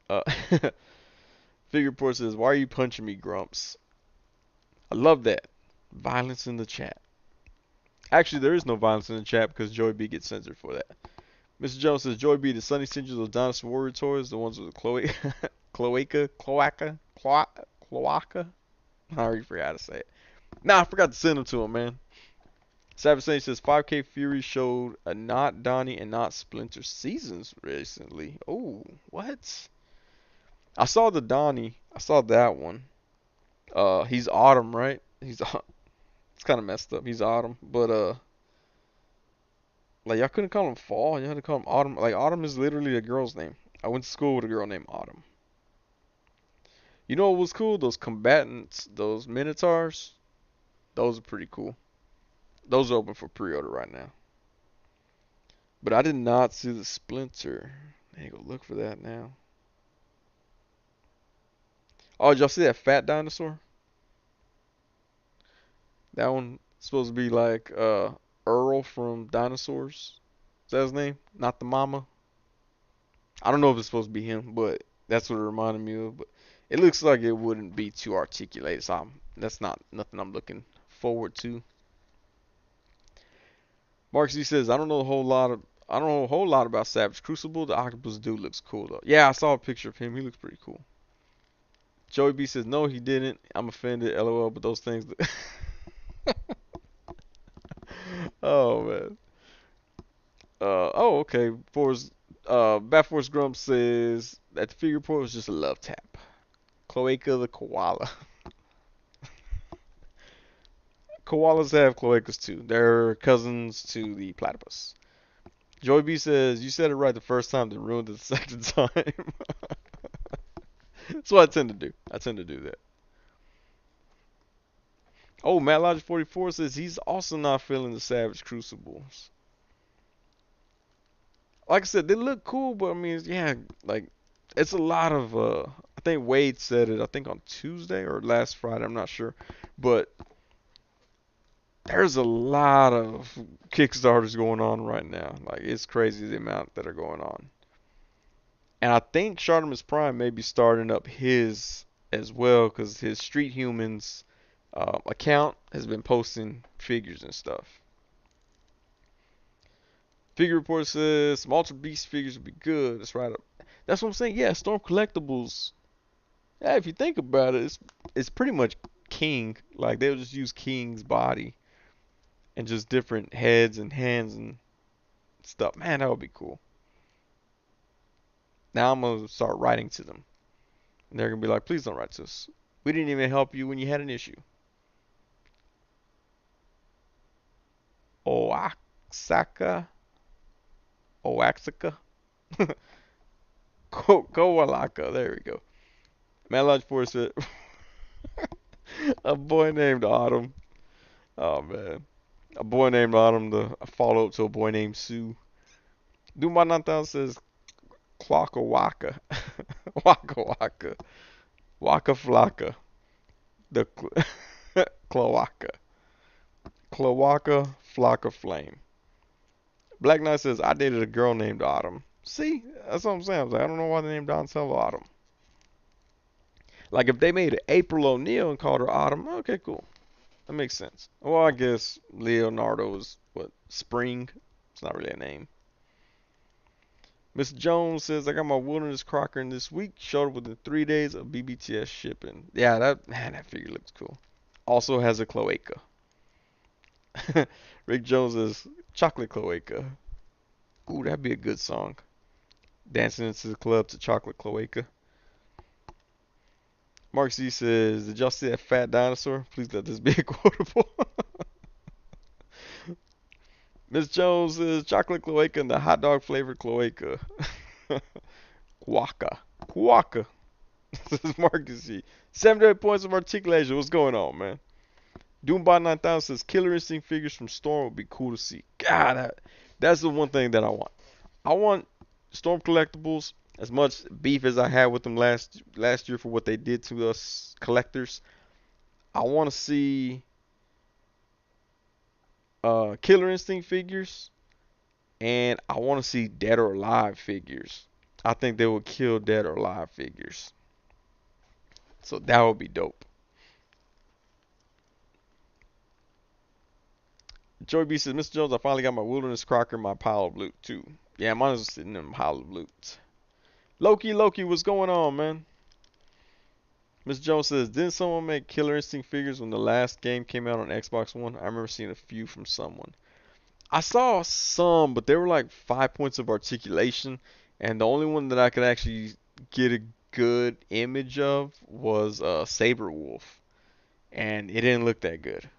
Uh, figure report says, why are you punching me, Grumps? I love that. Violence in the chat. Actually, there is no violence in the chat because Joey B gets censored for that. Mr. Jones says, Joey B, the Sonny sent you those Dinosaur Warrior toys, the ones with the cloaca. I already forgot how to say it. Nah, I forgot to send them to him, man. Savage Saint says 5K Fury showed a not Donnie and not Splinter seasons recently. Oh, what? I saw the Donnie. I saw that one. He's Autumn, right? It's kind of messed up. He's Autumn, but like y'all couldn't call him Fall. You had to call him Autumn. Like Autumn is literally a girl's name. I went to school with a girl named Autumn. You know what was cool? Those combatants, those Minotaurs. Those are pretty cool. Those are open for pre-order right now. But I did not see the Splinter. I go look for that now. Oh, did y'all see that fat dinosaur? That one supposed to be like Earl from Dinosaurs. Is that his name? Not the mama. I don't know if it's supposed to be him, but that's what it reminded me of. But it looks like it wouldn't be too articulated, so that's not nothing I'm looking forward to. Mark Z says I don't know a whole lot about Savage Crucible. The octopus dude looks cool though. Yeah, I saw a picture of him. He looks pretty cool. Joey B says no, he didn't. I'm offended. LOL. But those things. Oh man. Okay. Bat Force Grump says that the figure report was just a love tap. Cloaca the koala. Koalas have cloacas too. They're cousins to the platypus. Joey B says, you said it right the first time, then ruined it the second time. That's what I tend to do. I tend to do that. Oh, Matt Logic 44 says he's also not feeling the Savage Crucibles. Like I said, they look cool, but I mean, yeah, like it's a lot of. I think Wade said it. I think on Tuesday or last Friday. I'm not sure, but there's a lot of Kickstarters going on right now. Like it's crazy the amount that are going on. And I think Shartimus Prime may be starting up his as well because his Street Humans account has been posting figures and stuff. Figure report says some Ultra Beast figures would be good. That's right up. That's what I'm saying. Yeah, Storm Collectibles. Yeah, if you think about it, it's pretty much King. Like they'll just use King's body and just different heads and hands and stuff. Man, that would be cool. Now I'm gonna start writing to them, and they're gonna be like, "Please don't write to us. We didn't even help you when you had an issue." Oaxaca, Oaxaca, Kowalaka. There we go. Man Lodge Force said, a boy named Autumn. Oh man, a boy named Autumn. The a follow up to a boy named Sue. Duma 9000 says Clocka Waka, Waka Waka, Waka Flocka, the Cloaca, Cloaca Flocka Flame. Black Knight says I dated a girl named Autumn. See, that's what I'm saying. I was like, I don't know why they named Donatello Autumn. Like if they made April O'Neil and called her Autumn, okay, cool. That makes sense. Well, I guess Leonardo is what Spring. It's not really a name. Mr. Jones says I got my Wilderness Crocker in this week. Showed up within 3 days of BBTS shipping. Yeah, that figure looks cool. Also has a cloaca. Rick Jones is Chocolate Cloaca. Ooh, that'd be a good song. Dancing into the club to Chocolate Cloaca. Mark Z says, did y'all see that fat dinosaur? Please let this be a quotable. Miss Jones says chocolate cloaca and the hot dog flavored cloaca. Quaka. Quaka. This is Marcus Z. 78 points of articulation. What's going on, man? Doombot 9000 says Killer Instinct figures from Storm would be cool to see. God, that's the one thing that I want. I want Storm collectibles. As much beef as I had with them last year for what they did to us collectors, I want to see Killer Instinct figures, and I want to see Dead or Alive figures. I think they would kill Dead or Alive figures, so that would be dope. Joy B says, Mr. Jones, I finally got my Wilderness Crocker in my pile of loot too. Yeah, mine is sitting in my pile of loot. Loki, what's going on, man? Miss Jones says, didn't someone make Killer Instinct figures when the last game came out on Xbox One? I remember seeing a few from someone. I saw some, but they were like 5 points of articulation, and the only one that I could actually get a good image of was Saber Wolf, and it didn't look that good.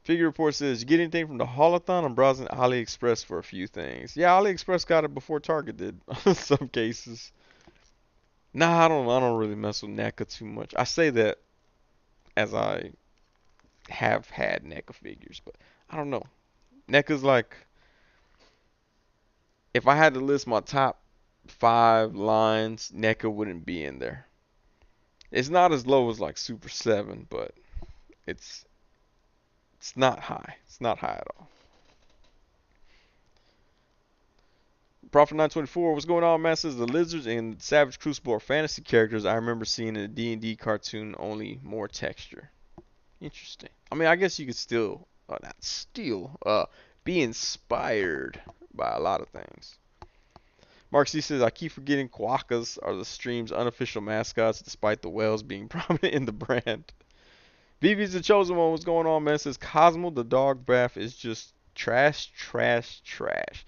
Figure Report says, you get anything from the Holothon? I'm browsing AliExpress for a few things. Yeah, AliExpress got it before Target did in some cases. Nah, I don't really mess with NECA too much. I say that as I have had NECA figures, but I don't know. NECA's like, if I had to list my top 5 lines, NECA wouldn't be in there. It's not as low as like Super 7, but it's it's not high. It's not high at all. Prophet 924, what's going on, man? Says the lizards and Savage Crucible are fantasy characters I remember seeing in a D&D cartoon, only more texture. Interesting. I mean, I guess you could still, not steal, be inspired by a lot of things. Mark C says, I keep forgetting quokkas are the stream's unofficial mascots despite the whales being prominent in the brand. Vivi's the chosen one. What's going on, man? Says Cosmo the dog bath is just trash, trash, trash.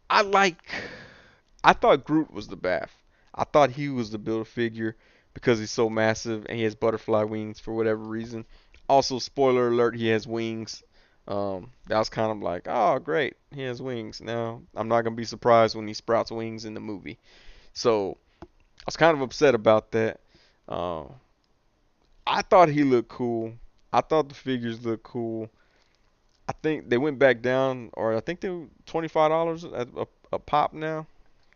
I like. I thought Groot was the bath. I thought he was the build a figure because he's so massive and he has butterfly wings for whatever reason. Also, spoiler alert, he has wings. That was kind of like, oh great, he has wings. Now I'm not gonna be surprised when he sprouts wings in the movie. So I was kind of upset about that. Uh, I thought he looked cool. I thought the figures looked cool. I think they went back down, or I think they were $25 a pop now.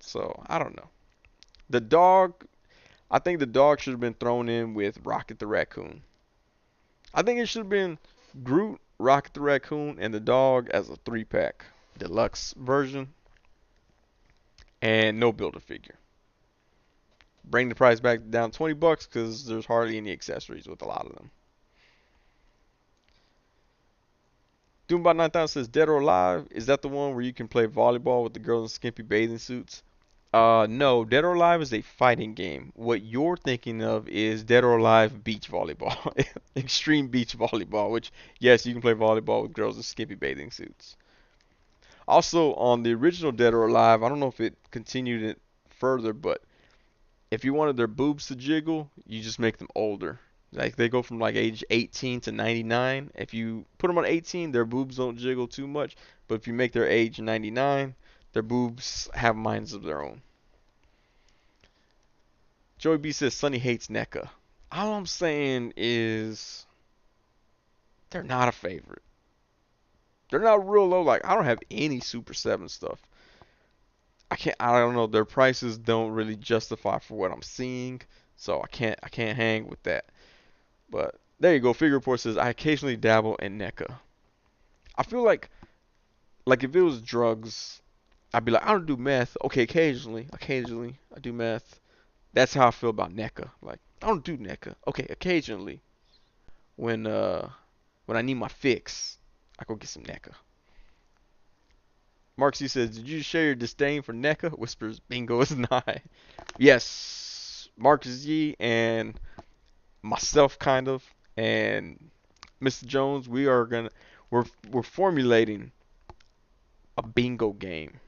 So I don't know. The dog, I think the dog should have been thrown in with Rocket the Raccoon. I think it should have been Groot, Rocket the Raccoon, and the dog as a 3-pack deluxe version, and no build a figure. Bring the price back down $20 because there's hardly any accessories with a lot of them. Doombot 9000 says, Dead or Alive, is that the one where you can play volleyball with the girls in skimpy bathing suits? No, Dead or Alive is a fighting game. What you're thinking of is Dead or Alive beach volleyball, extreme beach volleyball, which, yes, you can play volleyball with girls in skimpy bathing suits. Also, on the original Dead or Alive, I don't know if it continued it further, but if you wanted their boobs to jiggle, you just make them older. Like they go from like age 18 to 99. If you put them on 18, their boobs don't jiggle too much. But if you make their age 99, their boobs have minds of their own. Joey B says Sonny hates NECA. All I'm saying is they're not a favorite. They're not real low. Like I don't have any Super 7 stuff. I don't know. Their prices don't really justify for what I'm seeing. So I can't hang with that. But there you go. Figure Report says I occasionally dabble in NECA. I feel like if it was drugs, I'd be like I don't do meth. Okay, occasionally I do meth. That's how I feel about NECA. Like I don't do NECA. Okay, occasionally when uh when I need my fix, I go get some NECA. Mark C says, did you share your disdain for NECA? Whispers, bingo is nigh. Yes, Marcus Z and myself kind of, and Mr. Jones, we're formulating a bingo game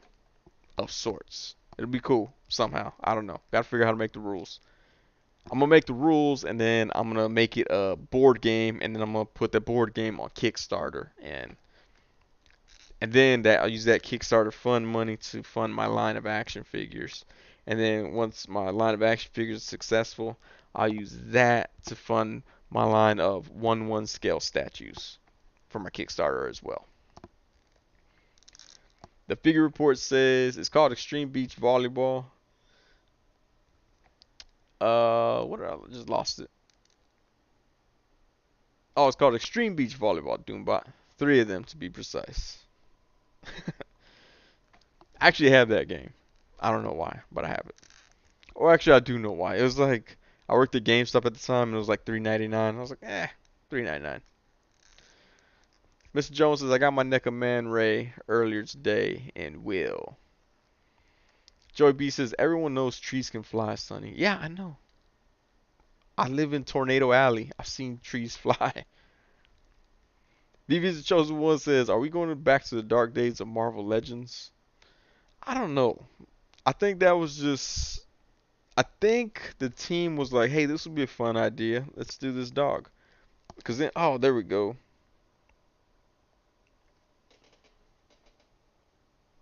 of sorts. It'll be cool somehow. I don't know. Gotta figure out how to make the rules. I'm gonna make the rules and then I'm gonna make it a board game and then I'm gonna put the board game on Kickstarter and then that I'll use that Kickstarter fund money to fund my line of action figures. And then once my line of action figures is successful, I'll use that to fund my line of 1/1 scale statues for my Kickstarter as well. The figure report says it's called Extreme Beach Volleyball. What did I just lost it? Oh, it's called Extreme Beach Volleyball, Doombot. 3 of them to be precise. I actually have that game. I don't know why, but I have it. Or actually, I do know why. It was like I worked at GameStop at the time, and it was like $3.99. I was like, $3.99. Mr. Jones says I got my NECA Man Ray earlier today, and will. Joey B says everyone knows trees can fly, Sonny. Yeah, I know. I live in Tornado Alley. I've seen trees fly. BB's the Chosen One says, "Are we going back to the dark days of Marvel Legends?" I don't know. I think that was just. I think the team was like, "Hey, this would be a fun idea. Let's do this dog." Cause then, oh, there we go.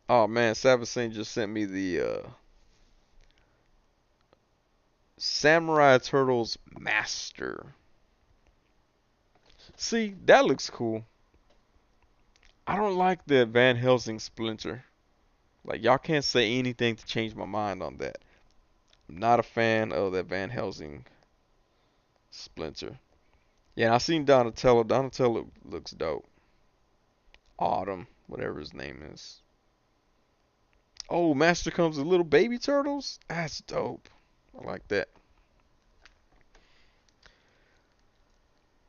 Oh man, Savage Saint just sent me the Samurai Turtles Master. See, that looks cool. I don't like the Van Helsing Splinter. Like y'all can't say anything to change my mind on that. I'm not a fan of that Van Helsing Splinter. Yeah, and I seen Donatello. Donatello looks dope. Autumn, whatever his name is. Oh, Master comes with little baby turtles? That's dope. I like that.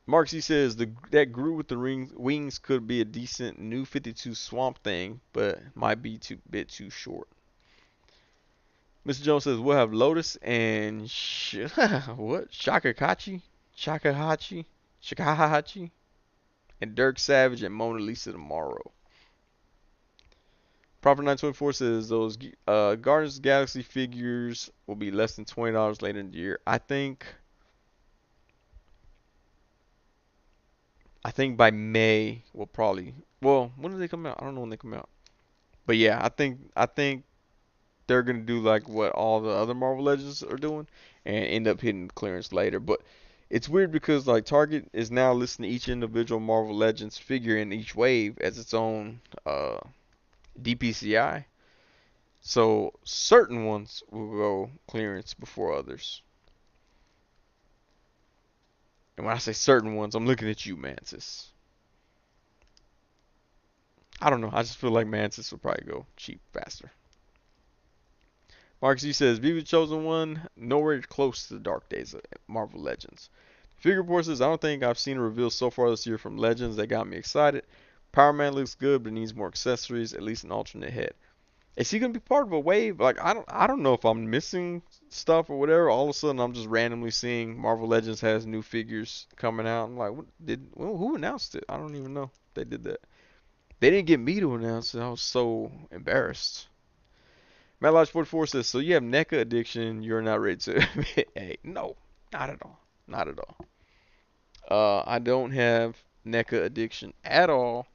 Mark C says that Groot with the wings could be a decent new 52 Swamp Thing, but might be too bit too short. Mr. Jones says we'll have Lotus and what? Shakahachi, and Dirk Savage and Mona Lisa tomorrow. Proper 924 says those Guardians of the Galaxy figures will be less than $20 later in the year. I think by May we'll probably. Well, when do they come out? I don't know when they come out. But yeah, I think they're gonna do like what all the other Marvel Legends are doing and end up hitting clearance later. But it's weird because like Target is now listing each individual Marvel Legends figure in each wave as its own DPCI. So certain ones will go clearance before others. And when I say certain ones, I'm looking at you, Mantis. I don't know. I just feel like Mantis will probably go cheap faster. Mark Z says, "Be the chosen one, nowhere close to the dark days of Marvel Legends." Figure Report says, "I don't think I've seen a reveal so far this year from Legends that got me excited. Power Man looks good, but needs more accessories, at least an alternate head." Is he gonna be part of a wave? Like I don't know if I'm missing stuff or whatever. All of a sudden, I'm just randomly seeing Marvel Legends has new figures coming out. I'm like, who announced it? I don't even know if they did that. They didn't get me to announce it. I was so embarrassed. Matt Lodge 44 says, "So you have NECA addiction? You're not ready to admit?" Hey, no, not at all, not at all. I don't have NECA addiction at all.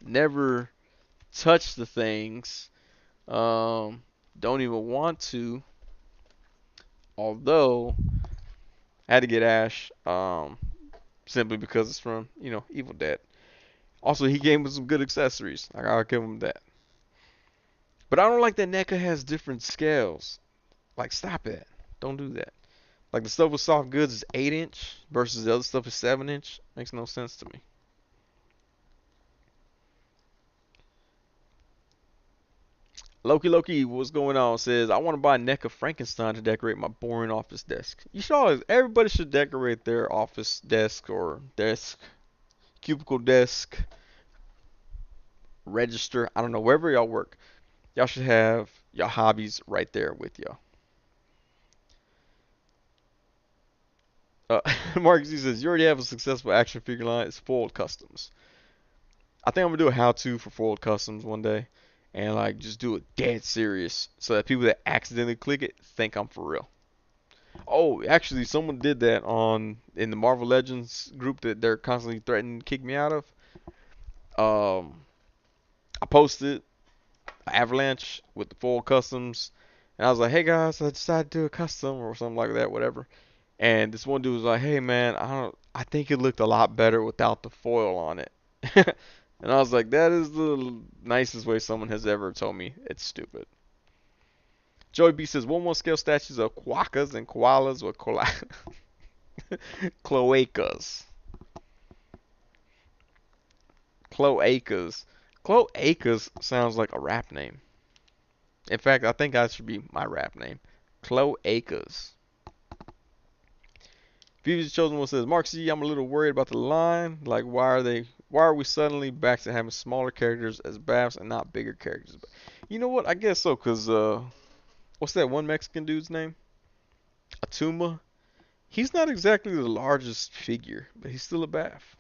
Never touched the things. Don't even want to. Although I had to get Ash, simply because it's from Evil Dead. Also, he gave me some good accessories. I gotta give him that. But I don't like that NECA has different scales. Like, stop it. Don't do that. Like the stuff with soft goods is 8 inch versus the other stuff is 7 inch. Makes no sense to me. Loki, what's going on? Says I want to buy a NECA Frankenstein to decorate my boring office desk. You should always. Everybody should decorate their office desk or desk, cubicle desk, register. I don't know wherever y'all work. Y'all should have your hobbies right there with y'all. Marcus he says you already have a successful action figure line. It's foiled customs. I think I'm gonna do a how-to for foiled customs one day, and like just do it dead serious, so that people that accidentally click it think I'm for real. Oh, actually, someone did that on in the Marvel Legends group that they're constantly threatening to kick me out of. I posted Avalanche with the full customs, and I was like, "Hey guys, I decided to do a custom or something like that, whatever." And this one dude was like, "Hey man, I think it looked a lot better without the foil on it." And I was like, "That is the nicest way someone has ever told me it's stupid." Joey B says, "One more scale statues of quokkas and koalas or cloacas." Cloacas. Cloacas sounds like a rap name. In fact, I think that should be my rap name. Cloacas. Phoebe's chosen one says, "Mark C, I'm a little worried about the line. Like, why are we suddenly back to having smaller characters as BAFs and not bigger characters?" But you know what? I guess so, cause What's that one Mexican dude's name? Atuma. He's not exactly the largest figure, but he's still a bath.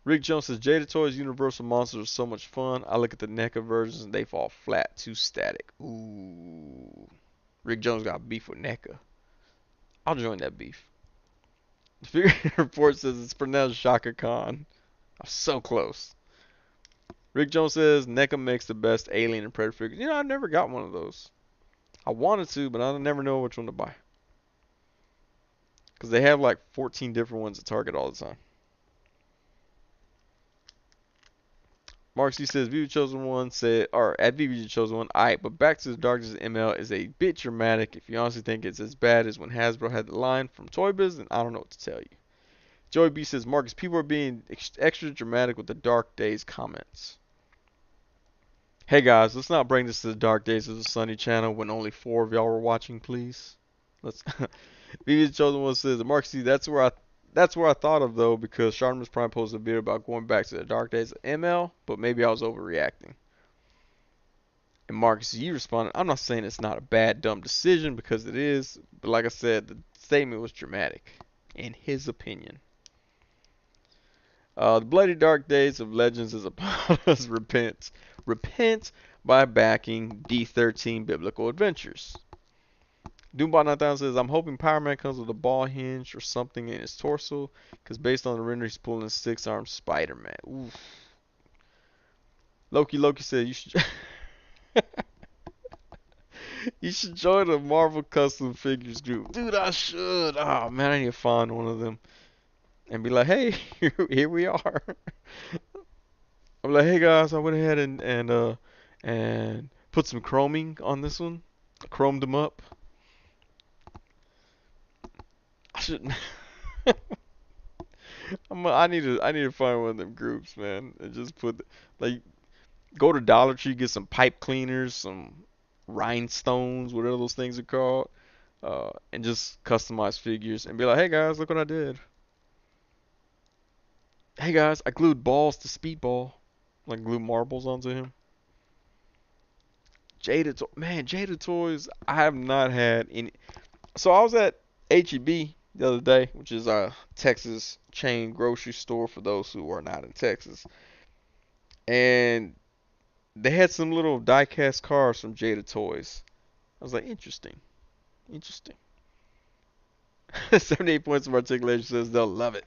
Rick Jones says Jada Toys Universal Monsters are so much fun. I look at the NECA versions and they fall flat, too static. Ooh. Rick Jones got beef with NECA. I'll join that beef. The figure report says it's pronounced Shaka Khan. I'm so close. Rick Jones says NECA makes the best Alien and Predator figures. You know, I've never got one of those. I wanted to, but I never know which one to buy. Because they have like 14 different ones at Target all the time. Mark C says, VV Chosen One said, or at VV Chosen One, alright, but Back to the Darkness ML is a bit dramatic. If you honestly think it's as bad as when Hasbro had the line from Toy Biz, then I don't know what to tell you. Joey B says, Marcus, people are being extra dramatic with the Dark Days comments. Hey guys, let's not bring this to the Dark Days of the Sonny channel when only 4 of y'all were watching, please. Let's. VV Chosen One says, Marcus, see, that's where I thought of though, because Sharman's Prime posted a video about going back to the Dark Days of ML, but maybe I was overreacting. And Marcus, you responded, I'm not saying it's not a bad, dumb decision, because it is, but like I said, the statement was dramatic, in his opinion. The bloody dark days of Legends is upon us. Repent. Repent by backing D13 Biblical Adventures. Doombot 9000 says, I'm hoping Power Man comes with a ball hinge or something in his torso, because based on the render, he's pulling a 6-armed Spider-Man. Oof. Loki said, you should you should join the Marvel Custom Figures group. Dude, I should. Oh, man, I need to find one of them. And be like, hey, here we are. I'm like, hey guys, I went ahead and put some chroming on this one. I chromed them up. I should. I need to find one of them groups, man, and just put like go to Dollar Tree, get some pipe cleaners, some rhinestones, whatever those things are called, and just customize figures and be like, hey guys, look what I did. Hey guys, I glued balls to Speedball, like glue marbles onto him. Jada Toys, I have not had any. So I was at HEB the other day, which is a Texas chain grocery store for those who are not in Texas. And they had some little die-cast cars from Jada Toys. I was like, interesting. Interesting. 78 points of articulation says they'll love it.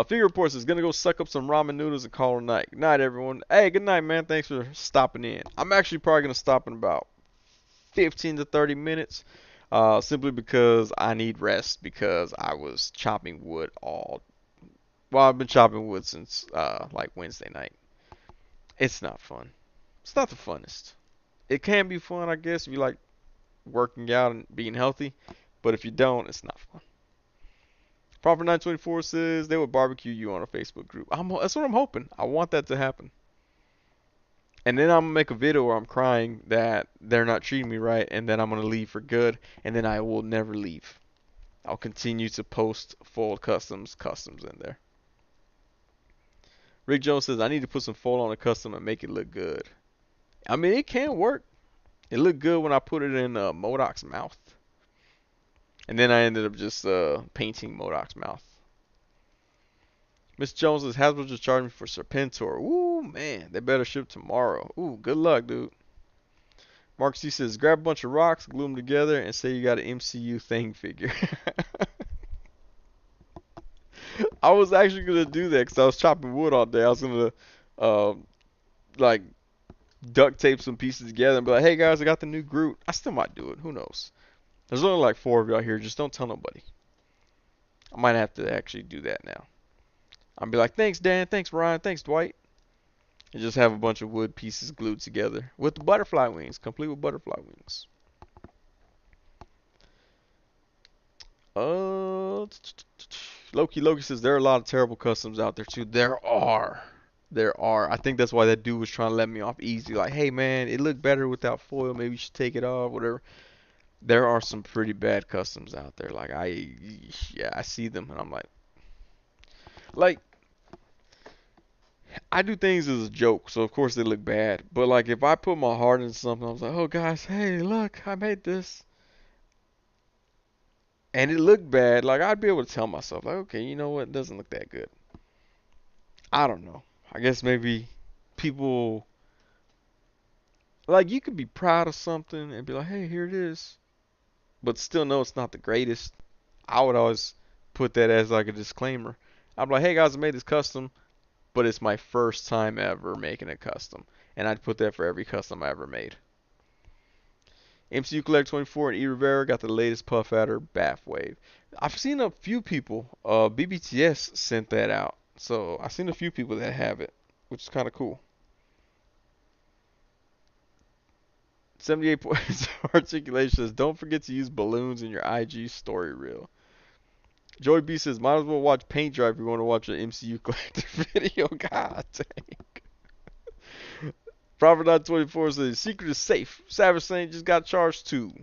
Figure Reports is gonna go suck up some ramen noodles and call it a night. Good night, everyone. Hey, good night, man. Thanks for stopping in. I'm actually probably gonna stop in about 15 to 30 minutes. Simply because I need rest because I was chopping wood well, I've been chopping wood since like Wednesday night. It's not fun. It's not the funnest. It can be fun, I guess, if you like working out and being healthy, but if you don't, it's not fun. Proper 924 says they would barbecue you on a Facebook group. That's what I'm hoping. I want that to happen. And then I'm gonna make a video where I'm crying that they're not treating me right, and then I'm gonna leave for good, and then I will never leave. I'll continue to post full customs in there. Rick Jones says I need to put some foil on a custom and make it look good. I mean, it can work. It looked good when I put it in MODOK's mouth, and then I ended up just painting MODOK's mouth. Miss Jones says Hasbro just charged me for Serpentor. Ooh, man, they better ship tomorrow. Ooh, good luck, dude. Mark C says, grab a bunch of rocks, glue them together, and say you got an MCU thing figure. I was actually going to do that because I was chopping wood all day. I was going to, like, duct tape some pieces together and be like, hey, guys, I got the new Groot. I still might do it. Who knows? There's only like 4 of y'all here. Just don't tell nobody. I might have to actually do that now. I'll be like, thanks, Dan. Thanks, Ryan. Thanks, Dwight. And just have a bunch of wood pieces glued together with the butterfly wings, complete with butterfly wings. Loki says there are a lot of terrible customs out there too. There are. There are. I think that's why that dude was trying to let me off easy. Like, hey man, it looked better without foil. Maybe you should take it off, whatever. There are some pretty bad customs out there. Like I see them and I'm like I do things as a joke, so of course they look bad. But like if I put my heart into something, I was like, oh guys, hey, look, I made this, and it looked bad. Like I'd be able to tell myself, like, okay, you know what, it doesn't look that good. I don't know. I guess maybe people like you could be proud of something and be like, hey, here it is, but still know it's not the greatest. I would always put that as like a disclaimer. I'm like, hey guys, I made this custom, but it's my first time ever making a custom, and I'd put that for every custom I ever made. MCU Collect 24 and E Rivera got the latest Puff Adder Bath Wave. I've seen a few people. BBTS sent that out, so I've seen a few people that have it, which is kind of cool. 78 points of articulation says, don't forget to use balloons in your IG story reel. Joey B says, might as well watch Paint Dry if you want to watch an MCU collector video. God dang. Prophet 24 says, secret is safe. Savage Saint just got charged too.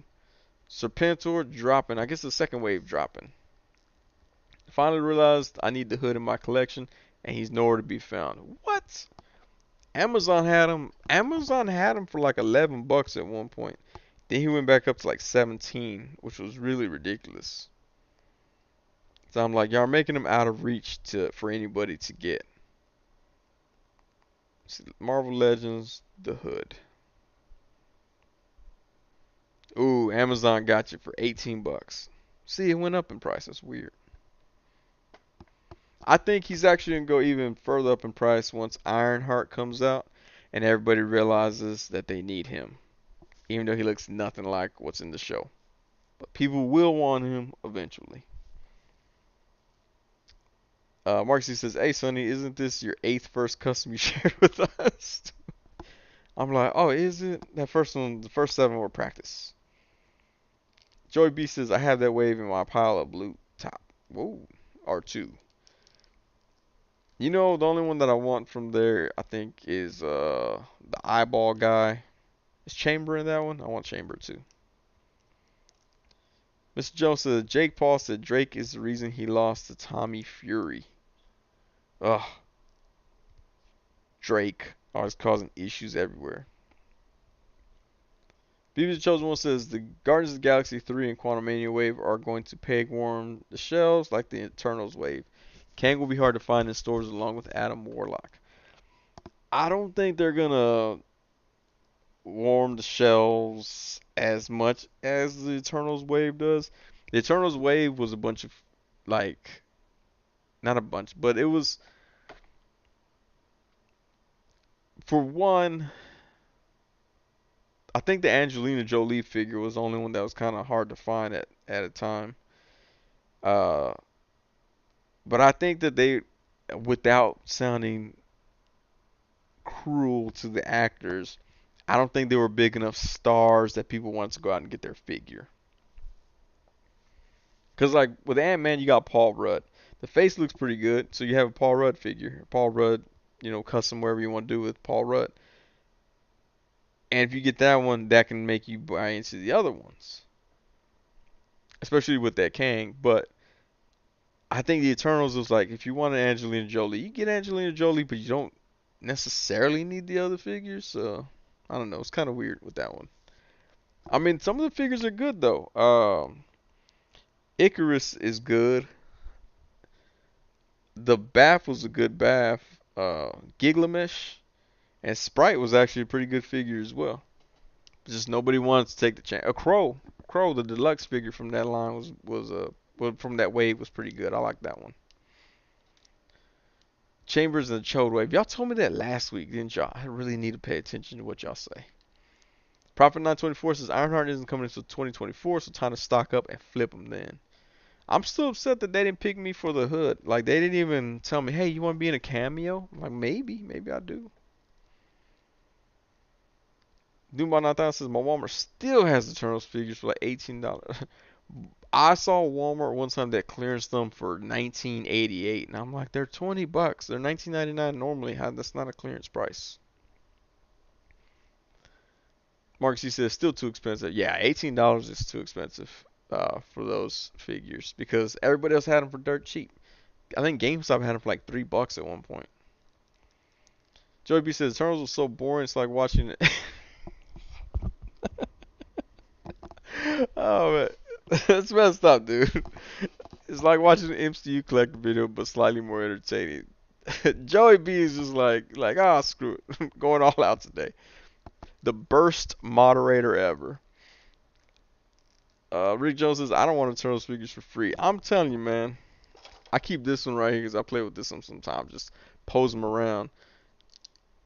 Serpentor dropping. I guess the second wave dropping. Finally realized I need the hood in my collection, and he's nowhere to be found. What? Amazon had him. Amazon had him for like $11 at one point. Then he went back up to like 17, which was really ridiculous. So I'm like, y'all are making him out of reach for anybody to get. Marvel Legends, the hood. Ooh, Amazon got you for $18. See, it went up in price. That's weird. I think he's actually gonna go even further up in price once Ironheart comes out and everybody realizes that they need him, even though he looks nothing like what's in the show. But people will want him eventually. Mark C says, "Hey Sonny, isn't this your eighth first custom you shared with us?" I'm like, "Oh, is it? That first one, the first seven were practice." Joey B says, "I have that wave in my pile of blue top. Whoa, R2. You know, the only one that I want from there, I think, is the eyeball guy. Is Chamber in that one? I want Chamber too." Mr. Jones said Jake Paul said Drake is the reason he lost to Tommy Fury. Ugh, Drake always causing issues everywhere. BB the Chosen One says the Guardians of the Galaxy 3 and Quantumania Wave are going to peg warm the shelves like the Eternals Wave. Kang will be hard to find in stores along with Adam Warlock. I don't think they're gonna warm the shelves as much as the Eternals Wave does. The Eternals Wave was a bunch of, like, not a bunch, but it was, for one, I think the Angelina Jolie figure was the only one that was kind of hard to find at a time. Uh, but I think that they, without sounding cruel to the actors, I don't think they were big enough stars that people wanted to go out and get their figure. Because, like, with Ant-Man, you got Paul Rudd. The face looks pretty good, so you have a Paul Rudd figure. Paul Rudd, custom whatever you want to do with Paul Rudd. And if you get that one, that can make you buy into the other ones. Especially with that Kang. But I think the Eternals was like, if you want an Angelina Jolie, you get Angelina Jolie, but you don't necessarily need the other figures. So, I don't know. It's kind of weird with that one. I mean, some of the figures are good, though. Icarus is good. The Bath was a good Bath. Giglamesh and Sprite was actually a pretty good figure as well. Just nobody wanted to take the chance. A Crow, the deluxe figure from that line from that wave was pretty good. I like that one. Chambers and the Chode wave. Y'all told me that last week, didn't y'all? I really need to pay attention to what y'all say. Prophet 924 says Ironheart isn't coming until 2024, so time to stock up and flip them then. I'm still upset that they didn't pick me for the hood. Like, they didn't even tell me, hey, you want to be in a cameo? I'm like, maybe I do. Doombot 9000 says my Walmart still has the Turtles figures for like $18. I saw Walmart one time that clearance them for 1988, and I'm like, they're $20. They're 19.99 normally. That's not a clearance price. Mark C says still too expensive. Yeah, $18 is too expensive for those figures because everybody else had them for dirt cheap. I think GameStop had them for like $3 at one point. Joey B says Eternals was so boring. It's like watching it. Oh man, that's messed up, dude. It's like watching an MCU collector video, but slightly more entertaining. Joey B is just like, ah, screw it, going all out today. The burst moderator ever. Rick Jones says, I don't want to turn those figures for free. I'm telling you, man. I keep this one right here because I play with this one sometimes. Just pose them around.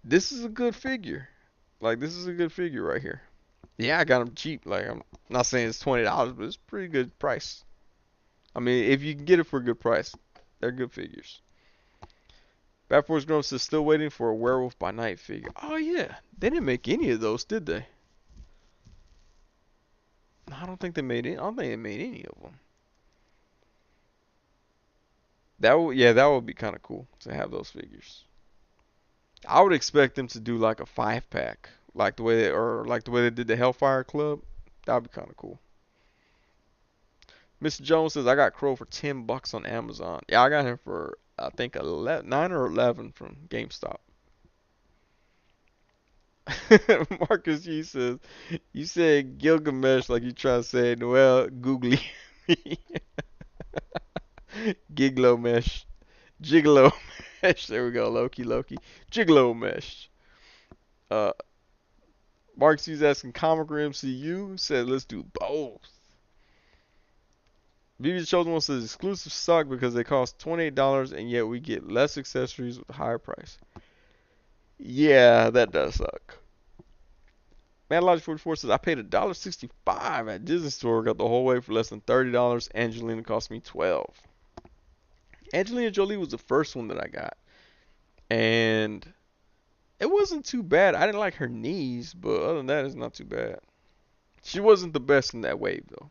This is a good figure. Like, this is a good figure right here. Yeah, I got them cheap. Like, I'm not saying it's $20, but it's a pretty good price. I mean, if you can get it for a good price, they're good figures. Bad Force Grove says, still waiting for a Werewolf by Night figure. Oh, yeah. They didn't make any of those, did they? I don't think they made any. I don't think they made any of them. Yeah, that would be kind of cool to have those figures. I would expect them to do like a 5 pack, like the way they did the Hellfire Club. That would be kind of cool. Mr. Jones says I got Crow for $10 on Amazon. Yeah, I got him for I think 11, 9 or 11 from GameStop. Marcus G says you said Gilgamesh like you trying to say Noel Googly. Giglo mesh. Gigolo mesh. There we go. Loki. Gigolo mesh. Uh, Mark C's asking Comic or MCU. Said let's do both. BB the Chosen One says exclusives suck because they cost $28 and yet we get less accessories with a higher price. Yeah, that does suck. MadLogic44 says I paid $1.65 at Disney Store, got the whole way for less than $30. Angelina cost me $12. Angelina Jolie was the first one that I got, and it wasn't too bad. I didn't like her knees, but other than that, it's not too bad. She wasn't the best in that wave though.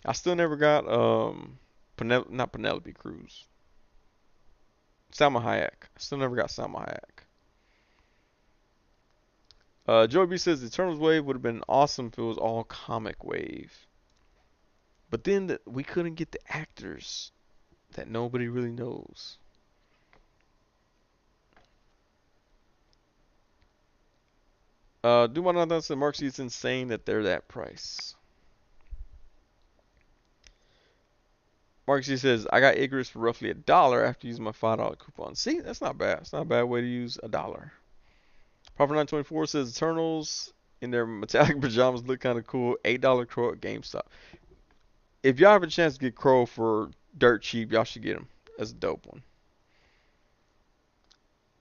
I still never got not Penelope Cruz. Salma Hayek. I still never got Salma Hayek. Joey B says the Eternals wave would have been awesome if it was all comic wave. But then we couldn't get the actors that nobody really knows. Do my not say Mark C, it's insane that they're that price. Mark C says I got Icarus for roughly $1 after using my $5 coupon. See, that's not bad. It's not a bad way to use $1. Proper 924 says Eternals in their metallic pajamas look kind of cool. $8 Crow at GameStop. If y'all have a chance to get Crow for dirt cheap, y'all should get him. That's a dope one.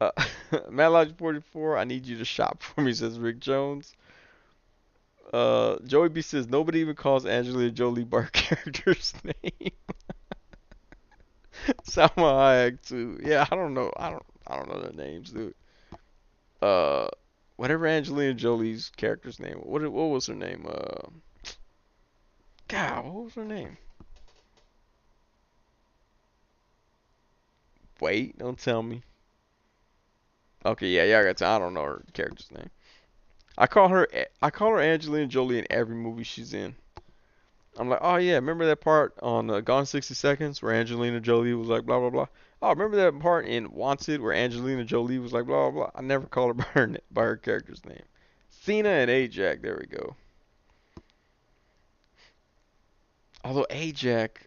Uh, MadLogic44, I need you to shop for me, says Rick Jones. Joey B says nobody even calls Angelina Jolie by her character's name. Salma Hayek too. Yeah, I don't know. I don't know their names, dude. Uh, whatever Angelina Jolie's character's name. What was her name? God, what was her name? Wait, don't tell me. Okay, yeah, I got to. I don't know her character's name. I call her Angelina Jolie in every movie she's in. I'm like, oh yeah, remember that part on Gone 60 Seconds where Angelina Jolie was like blah blah blah. Oh, remember that part in Wanted where Angelina Jolie was like blah blah blah. I never call her by her character's name. Cena and Ajax, there we go. Although Ajax,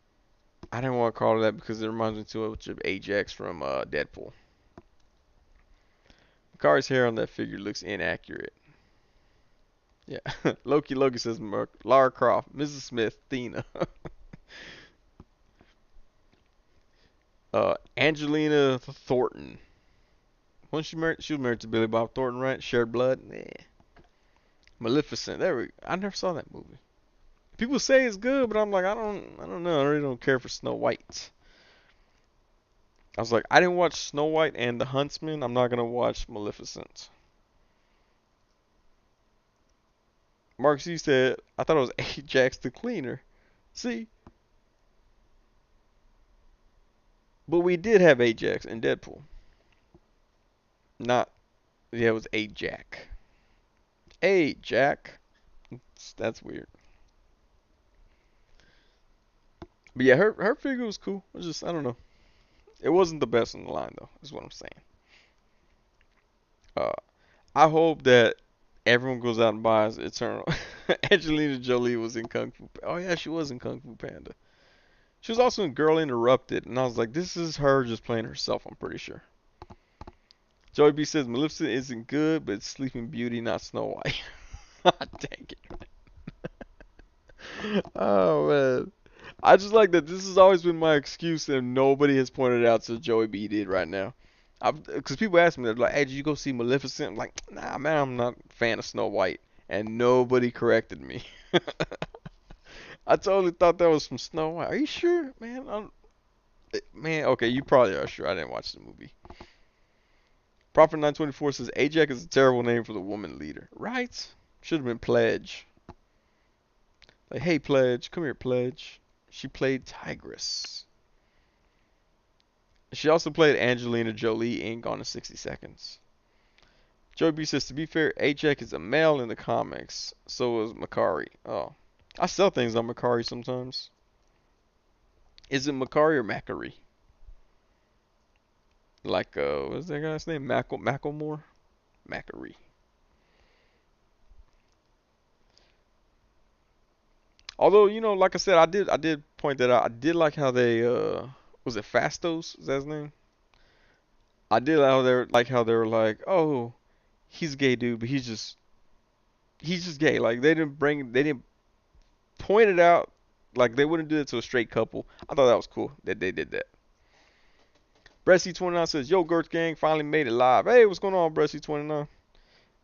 I didn't want to call her that because it reminds me too much of Ajax from Deadpool. Makari's hair on that figure looks inaccurate. Yeah, Loki says Lara Croft, Mrs. Smith, Thena. Angelina Thornton. When she was married to Billy Bob Thornton, right? Shared blood. Yeah. Maleficent. There we. I never saw that movie. People say it's good, but I'm like, I don't know. I really don't care for Snow White. I was like, I didn't watch Snow White and the Huntsman. I'm not gonna watch Maleficent. Mark C said, I thought it was Ajax the Cleaner. See, but we did have Ajax in Deadpool. Not, yeah, it was Ajax. Ajax. That's weird. But yeah, her figure was cool. I don't know. It wasn't the best in the line though. Is what I'm saying. Uh, I hope that everyone goes out and buys Eternal. Angelina Jolie was in Kung Fu. Oh yeah, she was in Kung Fu Panda. She was also in Girl Interrupted, and I was like, this is her just playing herself. I'm pretty sure. Joey B says Maleficent isn't good, but it's Sleeping Beauty, not Snow White. Dang it. Oh man. I just like that this has always been my excuse and nobody has pointed out to Joey B did right now. Because people ask me, they're like, hey, did you go see Maleficent? I'm like, nah, man, I'm not a fan of Snow White. And nobody corrected me. I totally thought that was from Snow White. Are you sure, man? Man, okay, you probably are sure. I didn't watch the movie. Prophet 924 says Ajax is a terrible name for the woman leader. Right? Should have been Pledge. Like, hey, Pledge, come here, Pledge. She played Tigress. She also played Angelina Jolie in Gone in 60 Seconds. Joey B says, to be fair, Ajax is a male in the comics. So is Makari. Oh. I sell things on Makari sometimes. Is it Makari or Macari? Like, what's that guy's name? Macklemore? Macari. Although, like I said, I did point that out. I did like how they, was it Fastos? Is that his name? I did like how they were like, oh, he's a gay dude, but he's just gay. Like they didn't point it out. Like they wouldn't do it to a straight couple. I thought that was cool that they did that. Bressy29 says, yo, Girth Gang finally made it live. Hey, what's going on, Bressy29?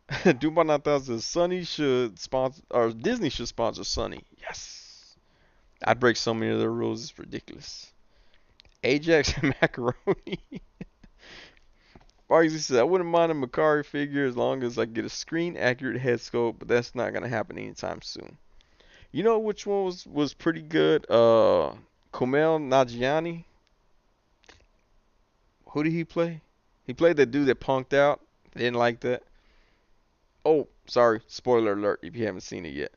Dubai 9000 says, Sonny should sponsor, or Disney should sponsor Sonny. Yes. I'd break so many of their rules. It's ridiculous. Ajax and macaroni. Marky says, I wouldn't mind a Makari figure as long as I get a screen accurate head sculpt, but that's not gonna happen anytime soon. You know which one was pretty good? Kumail Nanjiani. Who did he play? He played that dude that punked out. Didn't like that. Oh, sorry. Spoiler alert if you haven't seen it yet.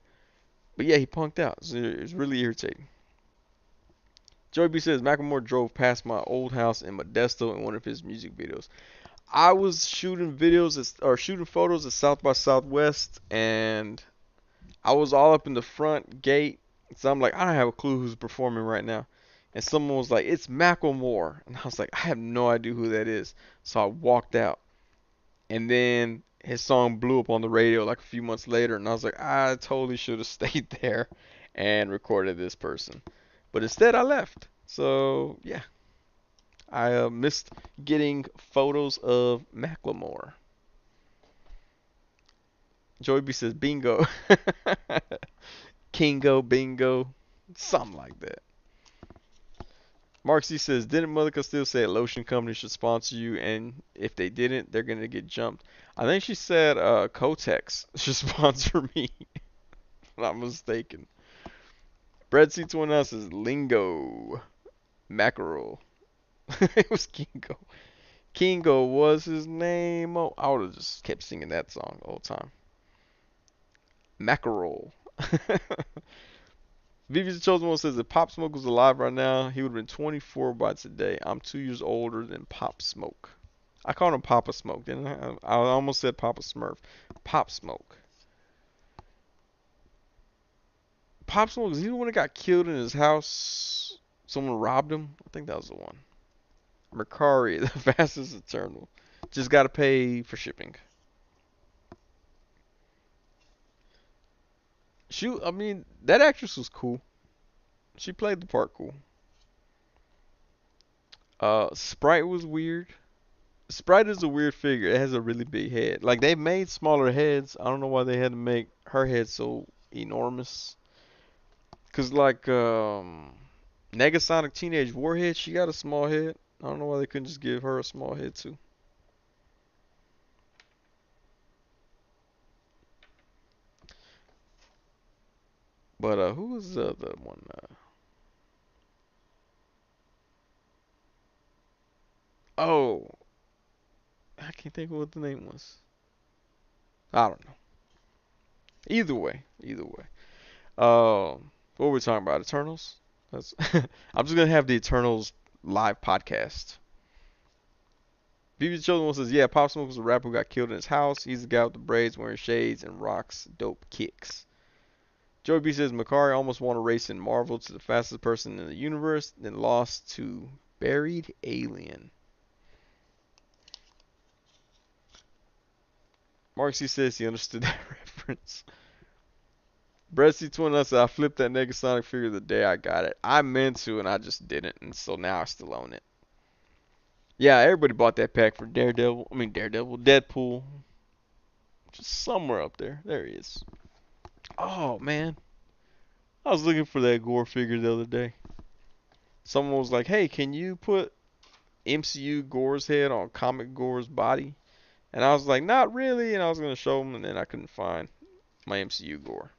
But yeah, he punked out. It's really irritating. Joey B says Macklemore drove past my old house in Modesto in one of his music videos. I was shooting shooting photos at South by Southwest, and I was all up in the front gate. So I'm like, I don't have a clue who's performing right now. And someone was like, it's Macklemore. And I was like, I have no idea who that is. So I walked out. And then his song blew up on the radio like a few months later. And I was like, I totally should have stayed there and recorded this person. But instead, I left. So, yeah. I missed getting photos of Macklemore. Joey B says, bingo. Kingo, bingo. Something like that. Mark C says, didn't Monica still say a lotion company should sponsor you? And if they didn't, they're going to get jumped. I think she said Kotex should sponsor me. If I'm not mistaken. Bread C29 says, lingo. Mackerel. It was Kingo. Kingo was his name. Oh, I would have just kept singing that song the whole time. Mackerel. Vivi's the Chosen One says if Pop Smoke was alive right now, he would have been 24 by today. I'm 2 years older than Pop Smoke. I called him Papa Smoke, didn't I? I almost said Papa Smurf. Pop Smoke. Pop Smoke, is he the one that got killed in his house? Someone robbed him? I think that was the one. Mercari, the fastest eternal. Just gotta pay for shipping. Shoot, I mean, that actress was cool. She played the part cool. Sprite was weird. Sprite is a weird figure. It has a really big head. Like they made smaller heads. I don't know why they had to make her head so enormous. Cause like Negasonic Teenage Warhead, she got a small head. I don't know why they couldn't just give her a small head too. But who was the other one? Oh, I can't think of what the name was. I don't know. Either way, either way. What were we talking about? Eternals? That's I'm just gonna have the Eternals live podcast. BB Chosen One says, yeah, Pop Smoke was a rapper who got killed in his house. He's the guy with the braids, wearing shades, and rocks dope kicks. Joey B says, Makari almost won a race in Marvel to the fastest person in the universe, then lost to Buried Alien. Mark C says he understood that reference. Brett C21 said, I flipped that Negasonic figure the day I got it. I meant to, and I just didn't, and so now I still own it. Yeah, everybody bought that pack for Daredevil, Deadpool. Just somewhere up there. There he is. Oh, man. I was looking for that Gore figure the other day. Someone was like, hey, can you put MCU Gore's head on comic Gore's body? And I was like, not really. And I was going to show him, and then I couldn't find my MCU Gore.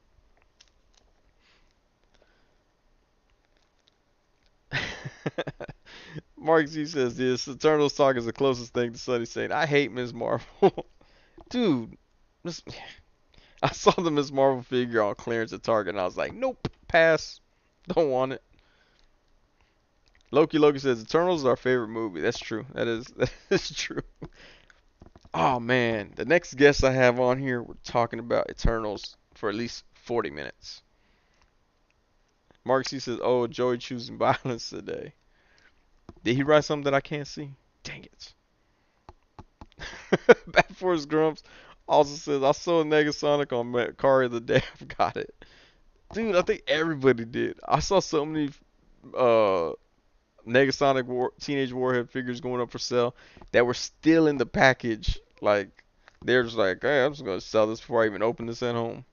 Mark Z says this Eternals talk is the closest thing to Sonny saying, I hate Ms. Marvel. Dude, I saw the Ms. Marvel figure on clearance at Target, and I was like, nope, pass. Don't want it. Loki says Eternals is our favorite movie. That's true. That is true. Oh man, the next guest I have on here, we're talking about Eternals for at least 40 minutes. Mark C says, "Oh, Joey choosing violence today." Did he write something that I can't see? Dang it. Bad for his grumps. Also says, I saw a Negasonic on Macari the day I got it. Dude, I think everybody did. I saw so many uh Negasonic Teenage Warhead figures going up for sale that were still in the package. Like, they're just like, hey, I'm just going to sell this before I even open this at home.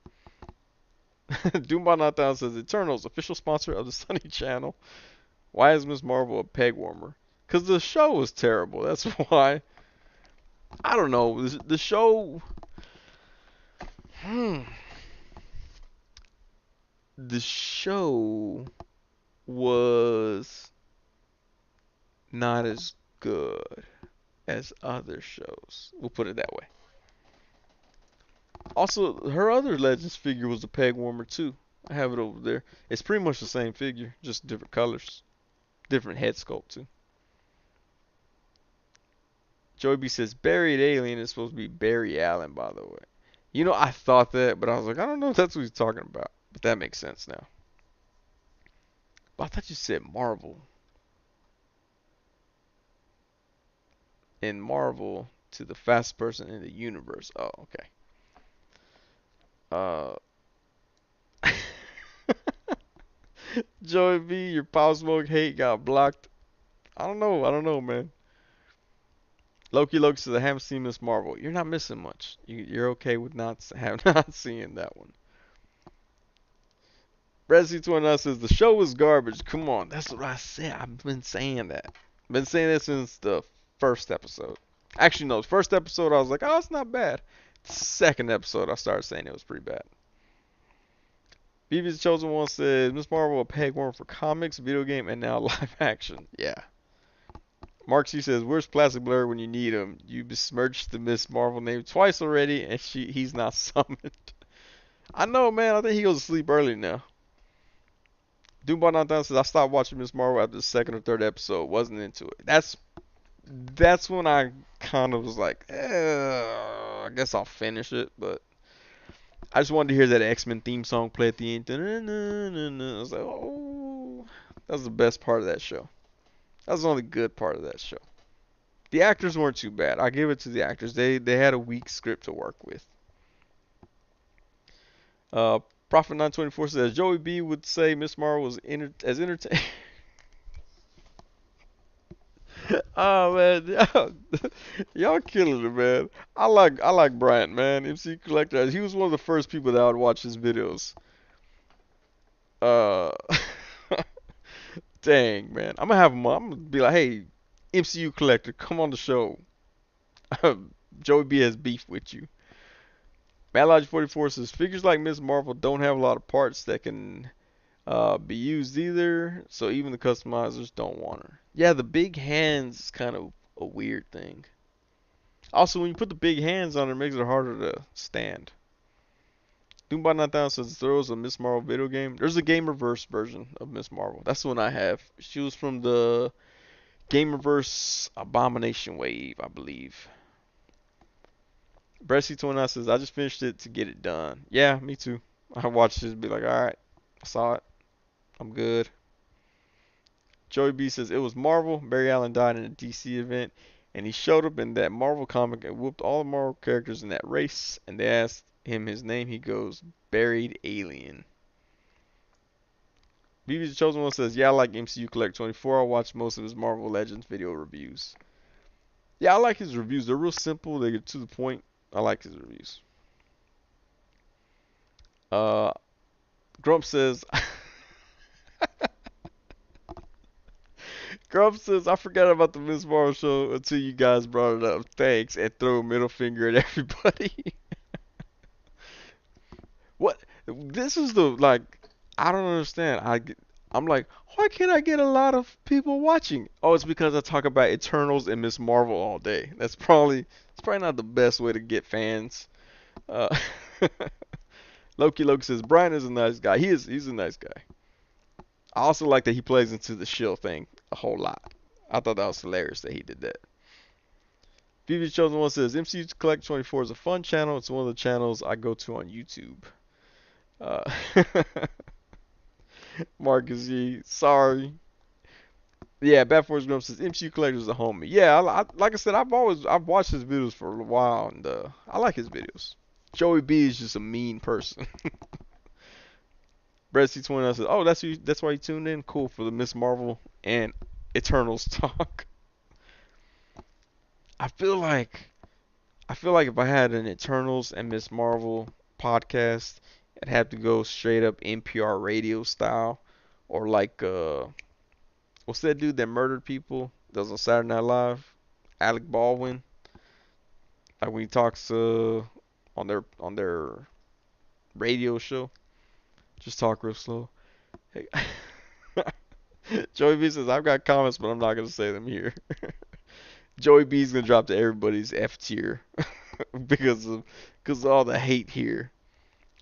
Doombot Not Down says, Eternals, official sponsor of the Sunny Channel. Why is Miss Marvel a peg warmer? Because the show was terrible. That's why. I don't know. The show. Hmm. The show was not as good as other shows. We'll put it that way. Also, her other Legends figure was a peg warmer too. I have it over there. It's pretty much the same figure, just different colors, different head sculpt too. Joey B says Buried Alien is supposed to be Barry Allen, by the way. You know, I thought that, but I was like, I don't know if that's what he's talking about. But that makes sense now. But I thought you said Marvel. In Marvel to the fastest person in the universe. Oh, okay. Uh, Joey B, your Pop Smoke hate got blocked. I don't know. I don't know, man. Loki says I haven't seen Miss Marvel. You're not missing much. You're okay with not seeing that one. Resi29 says the show was garbage. Come on, that's what I said. I've been saying that. Been saying that since the first episode. Actually, no, the first episode I was like, oh, it's not bad. Second episode I started saying it was pretty bad. BB's Chosen One said Miss Marvel a peg warmer for comics, video game, and now live action. Yeah. Mark C says, where's Plastic Blur when you need him? You besmirched the Miss Marvel name twice already, and he's not summoned. I know, man. I think he goes to sleep early now. Doombot says, I stopped watching Miss Marvel after the second or third episode. Wasn't into it. That's when I kind of was like, I guess I'll finish it. But I just wanted to hear that X-Men theme song play at the end. I was like, oh, that was the best part of that show. That was the only good part of that show. The actors weren't too bad. I give it to the actors. They had a weak script to work with. Prophet 924 says Joey B would say Miss Marvel was as entertaining. Oh man, y'all killing it, man. I like Bryant, man. MC Collector. He was one of the first people that I would watch his videos. Uh, dang, man. I'm gonna have him. I'm gonna be like, hey, MCU Collector, come on the show. Joey B has beef with you. Madlogic 44 says figures like Miss Marvel don't have a lot of parts that can be used either, so even the customizers don't want her. Yeah, the big hands is kind of a weird thing. Also, when you put the big hands on her, it makes it harder to stand. Doombot 9000 says there was a Miss Marvel video game. There's a Game Reverse version of Miss Marvel. That's the one I have. She was from the Gamerverse Abomination Wave, I believe. Bressy29 says, I just finished it to get it done. Yeah, me too. I watched it and be like, alright, I saw it. I'm good. Joey B says, it was Marvel. Barry Allen died in a DC event, and he showed up in that Marvel comic and whooped all the Marvel characters in that race. And they asked him his name. He goes, Buried Alien. BB the Chosen One says, yeah, I like MCU Collect 24. I watch most of his Marvel Legends video reviews. Yeah, I like his reviews. They're real simple. They get to the point. I like his reviews. Uh, Grump says, Grump says, I forgot about the Miss Marvel show until you guys brought it up. Thanks, and throw a middle finger at everybody. What? This is the like. I don't understand. I'm like, why can't I get a lot of people watching? Oh, it's because I talk about Eternals and Miss Marvel all day. It's probably not the best way to get fans. Uh, Loki says Brian is a nice guy. He's a nice guy. I also like that he plays into the shill thing a whole lot. I thought that was hilarious that he did that. BB Chosen One says MCU Collect 24 is a fun channel. It's one of the channels I go to on YouTube. Uh, Marcus G, sorry. Yeah, Bad Force Grump says MCU Collector is a homie. Yeah, like I said, I've watched his videos for a while, and I like his videos. Joey B is just a mean person. Brett C29 says, oh, that's why you tuned in. Cool for the Miss Marvel and Eternals talk. I feel like if I had an Eternals and Miss Marvel podcast, I'd have to go straight up NPR radio style, or like what's that dude that murdered people? That was on Saturday Night Live, Alec Baldwin. Like when he talks on their radio show, just talk real slow. Hey. Joey B says I've got comments, but I'm not gonna say them here. Joey B's gonna drop to everybody's F tier because of all the hate here.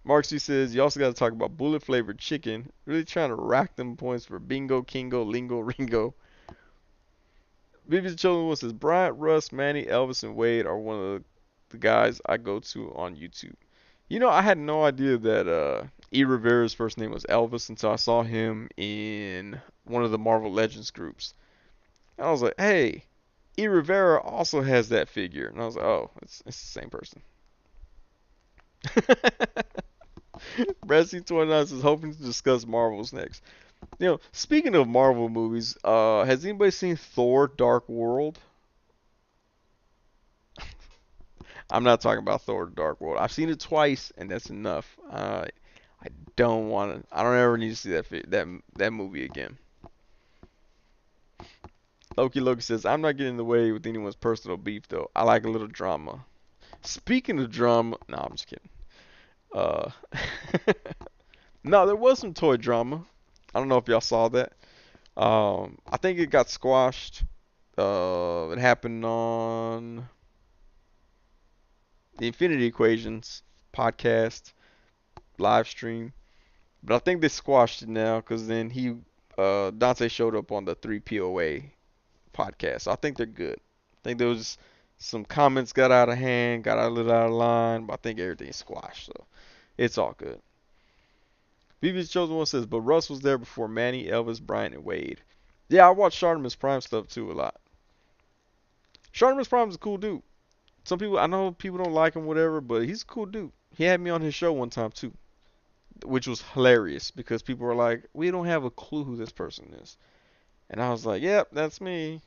Mark C says you also got to talk about bullet flavored chicken. Really trying to rack them points for bingo, kingo, lingo, ringo. Vivian Chosen says Bryant, Russ, Manny, Elvis, and Wade are one of the guys I go to on YouTube. You know, I had no idea that E. Rivera's first name was Elvis until I saw him in one of the Marvel Legends groups. And I was like, hey, E. Rivera also has that figure. And I was like, oh, it's the same person. Brad C29 is hoping to discuss Marvels next. You know, speaking of Marvel movies, has anybody seen Thor: Dark World? I'm not talking about Thor: Dark World. I've seen it twice, and that's enough. I don't want to. I don't ever need to see that movie again. Loki says I'm not getting in the way with anyone's personal beef though. I like a little drama. Speaking of drama, no, I'm just kidding. Uh, no, there was some toy drama. I don't know if y'all saw that. I think it got squashed. It happened on the Infinity Equations podcast live stream, but I think they squashed it now because then Dante showed up on the 3POA podcast. So I think they're good. I think there was some comments got out of hand, got a little out of line, but I think everything's squashed, so it's all good. BB's Chosen One says, but Russ was there before Manny, Elvis, Brian, and Wade. Yeah, I watch Shartimus Prime stuff too a lot. Shartimus Prime is a cool dude. I know people don't like him, whatever, but he's a cool dude. He had me on his show one time too, which was hilarious because people were like, we don't have a clue who this person is. And I was like, yep, that's me.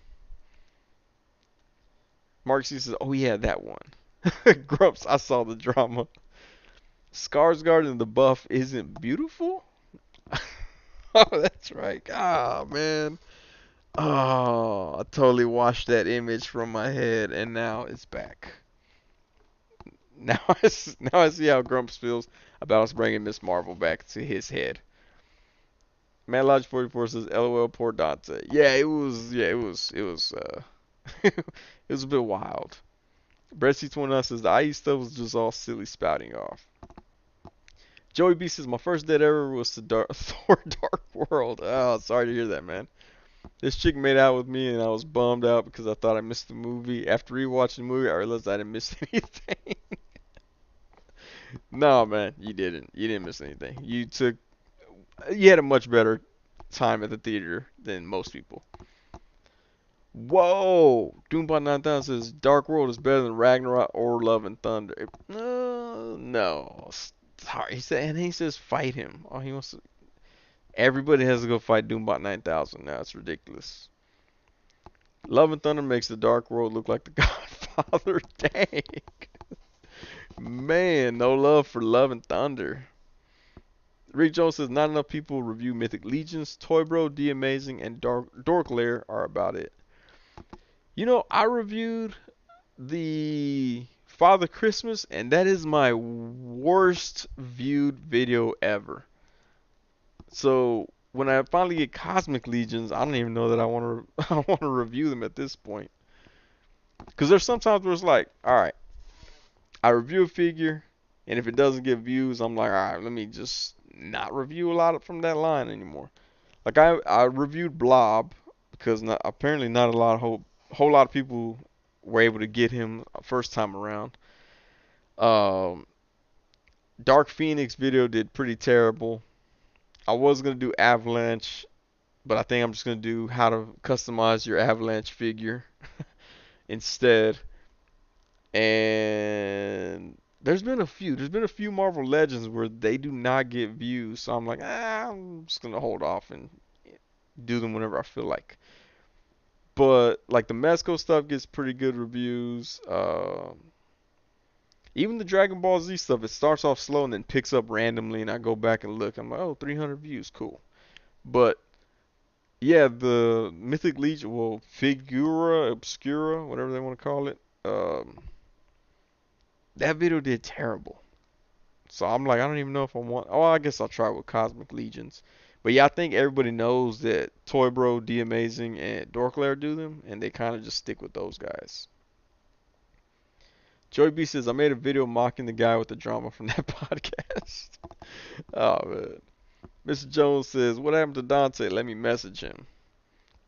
Mark C says, oh yeah, that one. Grumps, I saw the drama. Skarsgård in the buff isn't beautiful? Oh, that's right. Ah, man. Oh, I totally washed that image from my head, and now it's back. Now I see how Grumps feels about us bringing Miss Marvel back to his head. Man Lodge 44 says, "LOL, poor Dante." Yeah, it was. Yeah, it was. It was a bit wild. Brett C29 says the IE stuff was just all silly spouting off. Joey B says my first date ever was to Thor: Dark World. Oh, sorry to hear that, man. This chick made out with me and I was bummed out because I thought I missed the movie. After rewatching the movie, I realized I didn't miss anything. No, man, you didn't. You didn't miss anything. You had a much better time at the theater than most people. Whoa! Doombot 9000 says Dark World is better than Ragnarok or Love and Thunder. No. Sorry. He says fight him. Oh, he wants to. Everybody has to go fight Doombot 9000 now. It's ridiculous. Love and Thunder makes the Dark World look like the Godfather. Dang. Man, no love for Love and Thunder. Rick Jones says not enough people review Mythic Legions. Toy Bro, D Amazing, and Dork Lair are about it. I reviewed the Father Christmas, and that is my worst viewed video ever. So when I finally get Cosmic Legions, I don't even know that I want to I want to review them at this point. Because there's sometimes where it's like, all right, I review a figure, and if it doesn't get views, I'm like, all right, let me just not review a lot from that line anymore. Like I reviewed Blob because apparently not a lot of whole lot of people were able to get him first time around. Um, Dark Phoenix video did pretty terrible. I was gonna do Avalanche, but I think I'm just gonna do how to customize your Avalanche figure instead. And there's been a few Marvel Legends where they do not get views, so I'm like, I'm just gonna hold off and do them whenever I feel like. But like the Mezco stuff gets pretty good reviews. Even the Dragon Ball Z stuff, it starts off slow and then picks up randomly, and I go back and look. I'm like, oh, 300 views, cool. But yeah, the Mythic Legion, well, Figura Obscura, whatever they want to call it, that video did terrible. So I'm like, I don't even know if I want. Oh, I guess I'll try with Cosmic Legions. But yeah, I think everybody knows that Toy Bro, D Amazing, and Dorklair do them, and they kind of just stick with those guys. Joey B says, I made a video mocking the guy with the drama from that podcast. Oh, man. Mr. Jones says, what happened to Dante? Let me message him.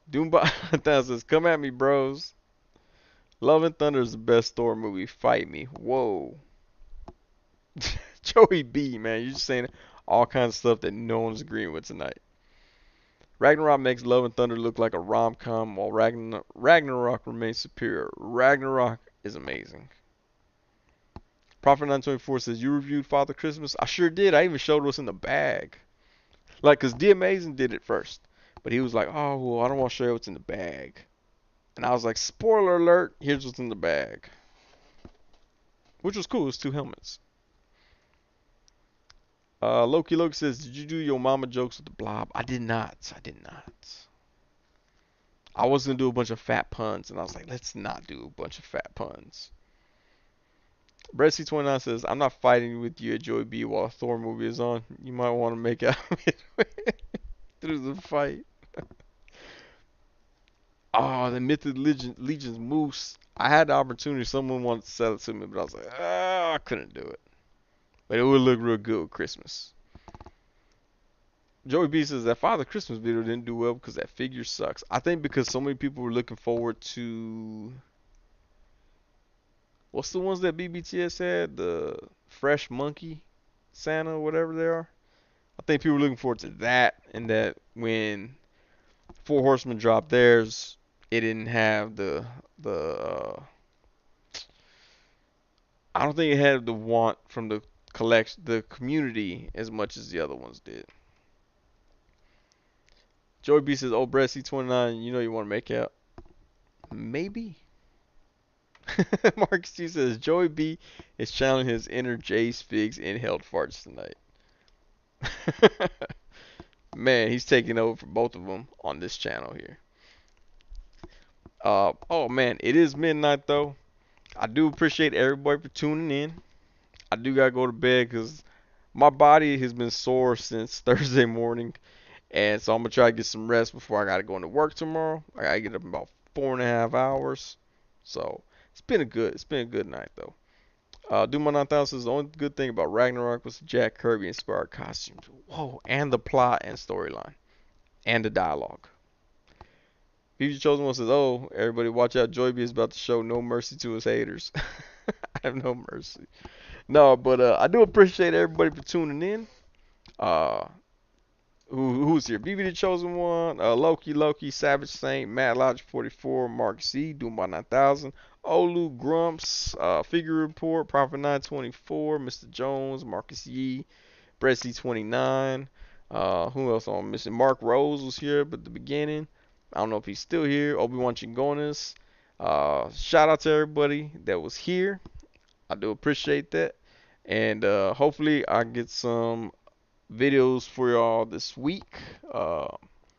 Doombot says, come at me, bros. Love and Thunder is the best Thor movie. Fight me. Whoa. Joey B, man, you're just saying all kinds of stuff that no one's agreeing with tonight. Ragnarok makes Love and Thunder look like a rom-com, while Ragnarok remains superior. Ragnarok is amazing. Prophet 924 says, you reviewed Father Christmas? I sure did. I even showed what's in the bag. Like, because D Amazing did it first. But he was like, oh, well, I don't want to show you what's in the bag. And I was like, spoiler alert, here's what's in the bag. Which was cool. It was two helmets. Loki says, did you do your mama jokes with the blob? I did not. I did not. I was going to do a bunch of fat puns. And I was like, let's not do a bunch of fat puns. Brett C29 says, I'm not fighting with you at Joey B while a Thor movie is on. You might want to make out through the fight. Oh, the Mythic Legion's Moose. I had the opportunity. Someone wanted to sell it to me, but I was like, I couldn't do it. But it would look real good with Christmas. Joey B says that Father Christmas video didn't do well because that figure sucks. I think because so many people were looking forward to what's the ones that BBTS had? The Fresh Monkey Santa, or whatever they are. I think people were looking forward to that, and that when Four Horsemen dropped theirs, it didn't have the I don't think it had the want from the community as much as the other ones did. Joey B says, "Oh, Brett C29, you know you want to make out? Maybe." Marcus T says, "Joey B is channeling his inner Jace Figs inhaled farts tonight." Man, he's taking over for both of them on this channel here. Oh man, it is midnight though. I do appreciate everybody for tuning in. I do gotta go to bed because my body has been sore since Thursday morning, and so I'm gonna try to get some rest before I gotta go into work tomorrow. I gotta get up in about 4.5 hours. So it's been a good night though. Doom 9000 says the only good thing about Ragnarok was the Jack Kirby inspired costumes. Whoa, and the plot and storyline and the dialogue. Future Chosen One says, "Oh, everybody, watch out! Joy B is about to show no mercy to his haters. I have no mercy." No, but I do appreciate everybody for tuning in. Uh, who's here? BB the Chosen One, Loki, Savage Saint, Matt Lodge 44, Mark C, Doom by 9000, Olu Grumps, Figure Report, Prophet 924, Mr. Jones, Marcus Yee, Brett C29. Who else I'm missing? Mark Rose was here but the beginning. I don't know if he's still here. Obi-Wan Chingonas. Shout out to everybody that was here. I do appreciate that. And hopefully I get some videos for y'all this week. Uh,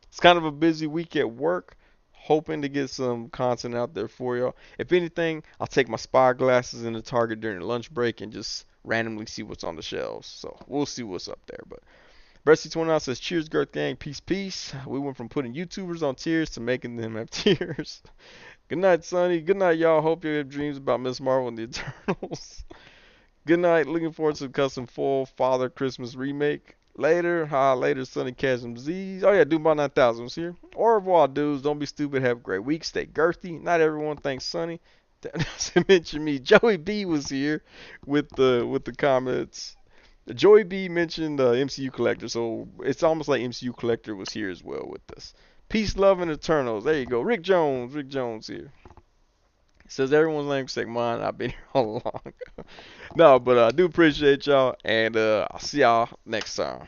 it's kind of a busy week at work. Hoping to get some content out there for y'all. If anything, I'll take my spy glasses into Target during the lunch break and just randomly see what's on the shelves. So we'll see what's up there. But Breasty29 says, "Cheers, Girth Gang. Peace, peace." We went from putting YouTubers on tiers to making them have tears. Good night, Sonny. Good night, y'all. Hope you have dreams about Miss Marvel and the Eternals. Good night. Looking forward to the custom full Father Christmas remake. Later. Ha, later, Sonny Chasm Z's. Oh, yeah, Doom by 9000 was here. Au revoir, dudes. Don't be stupid. Have a great week. Stay girthy. Not everyone thanks Sonny. Doesn't mention me. Joey B was here with the comments. Joey B mentioned MCU Collector, so it's almost like MCU Collector was here as well with us. Peace, love, and Eternals. There you go. Rick Jones here. Says everyone's name except mine. I've been here all along. No, but I do appreciate y'all, and I'll see y'all next time.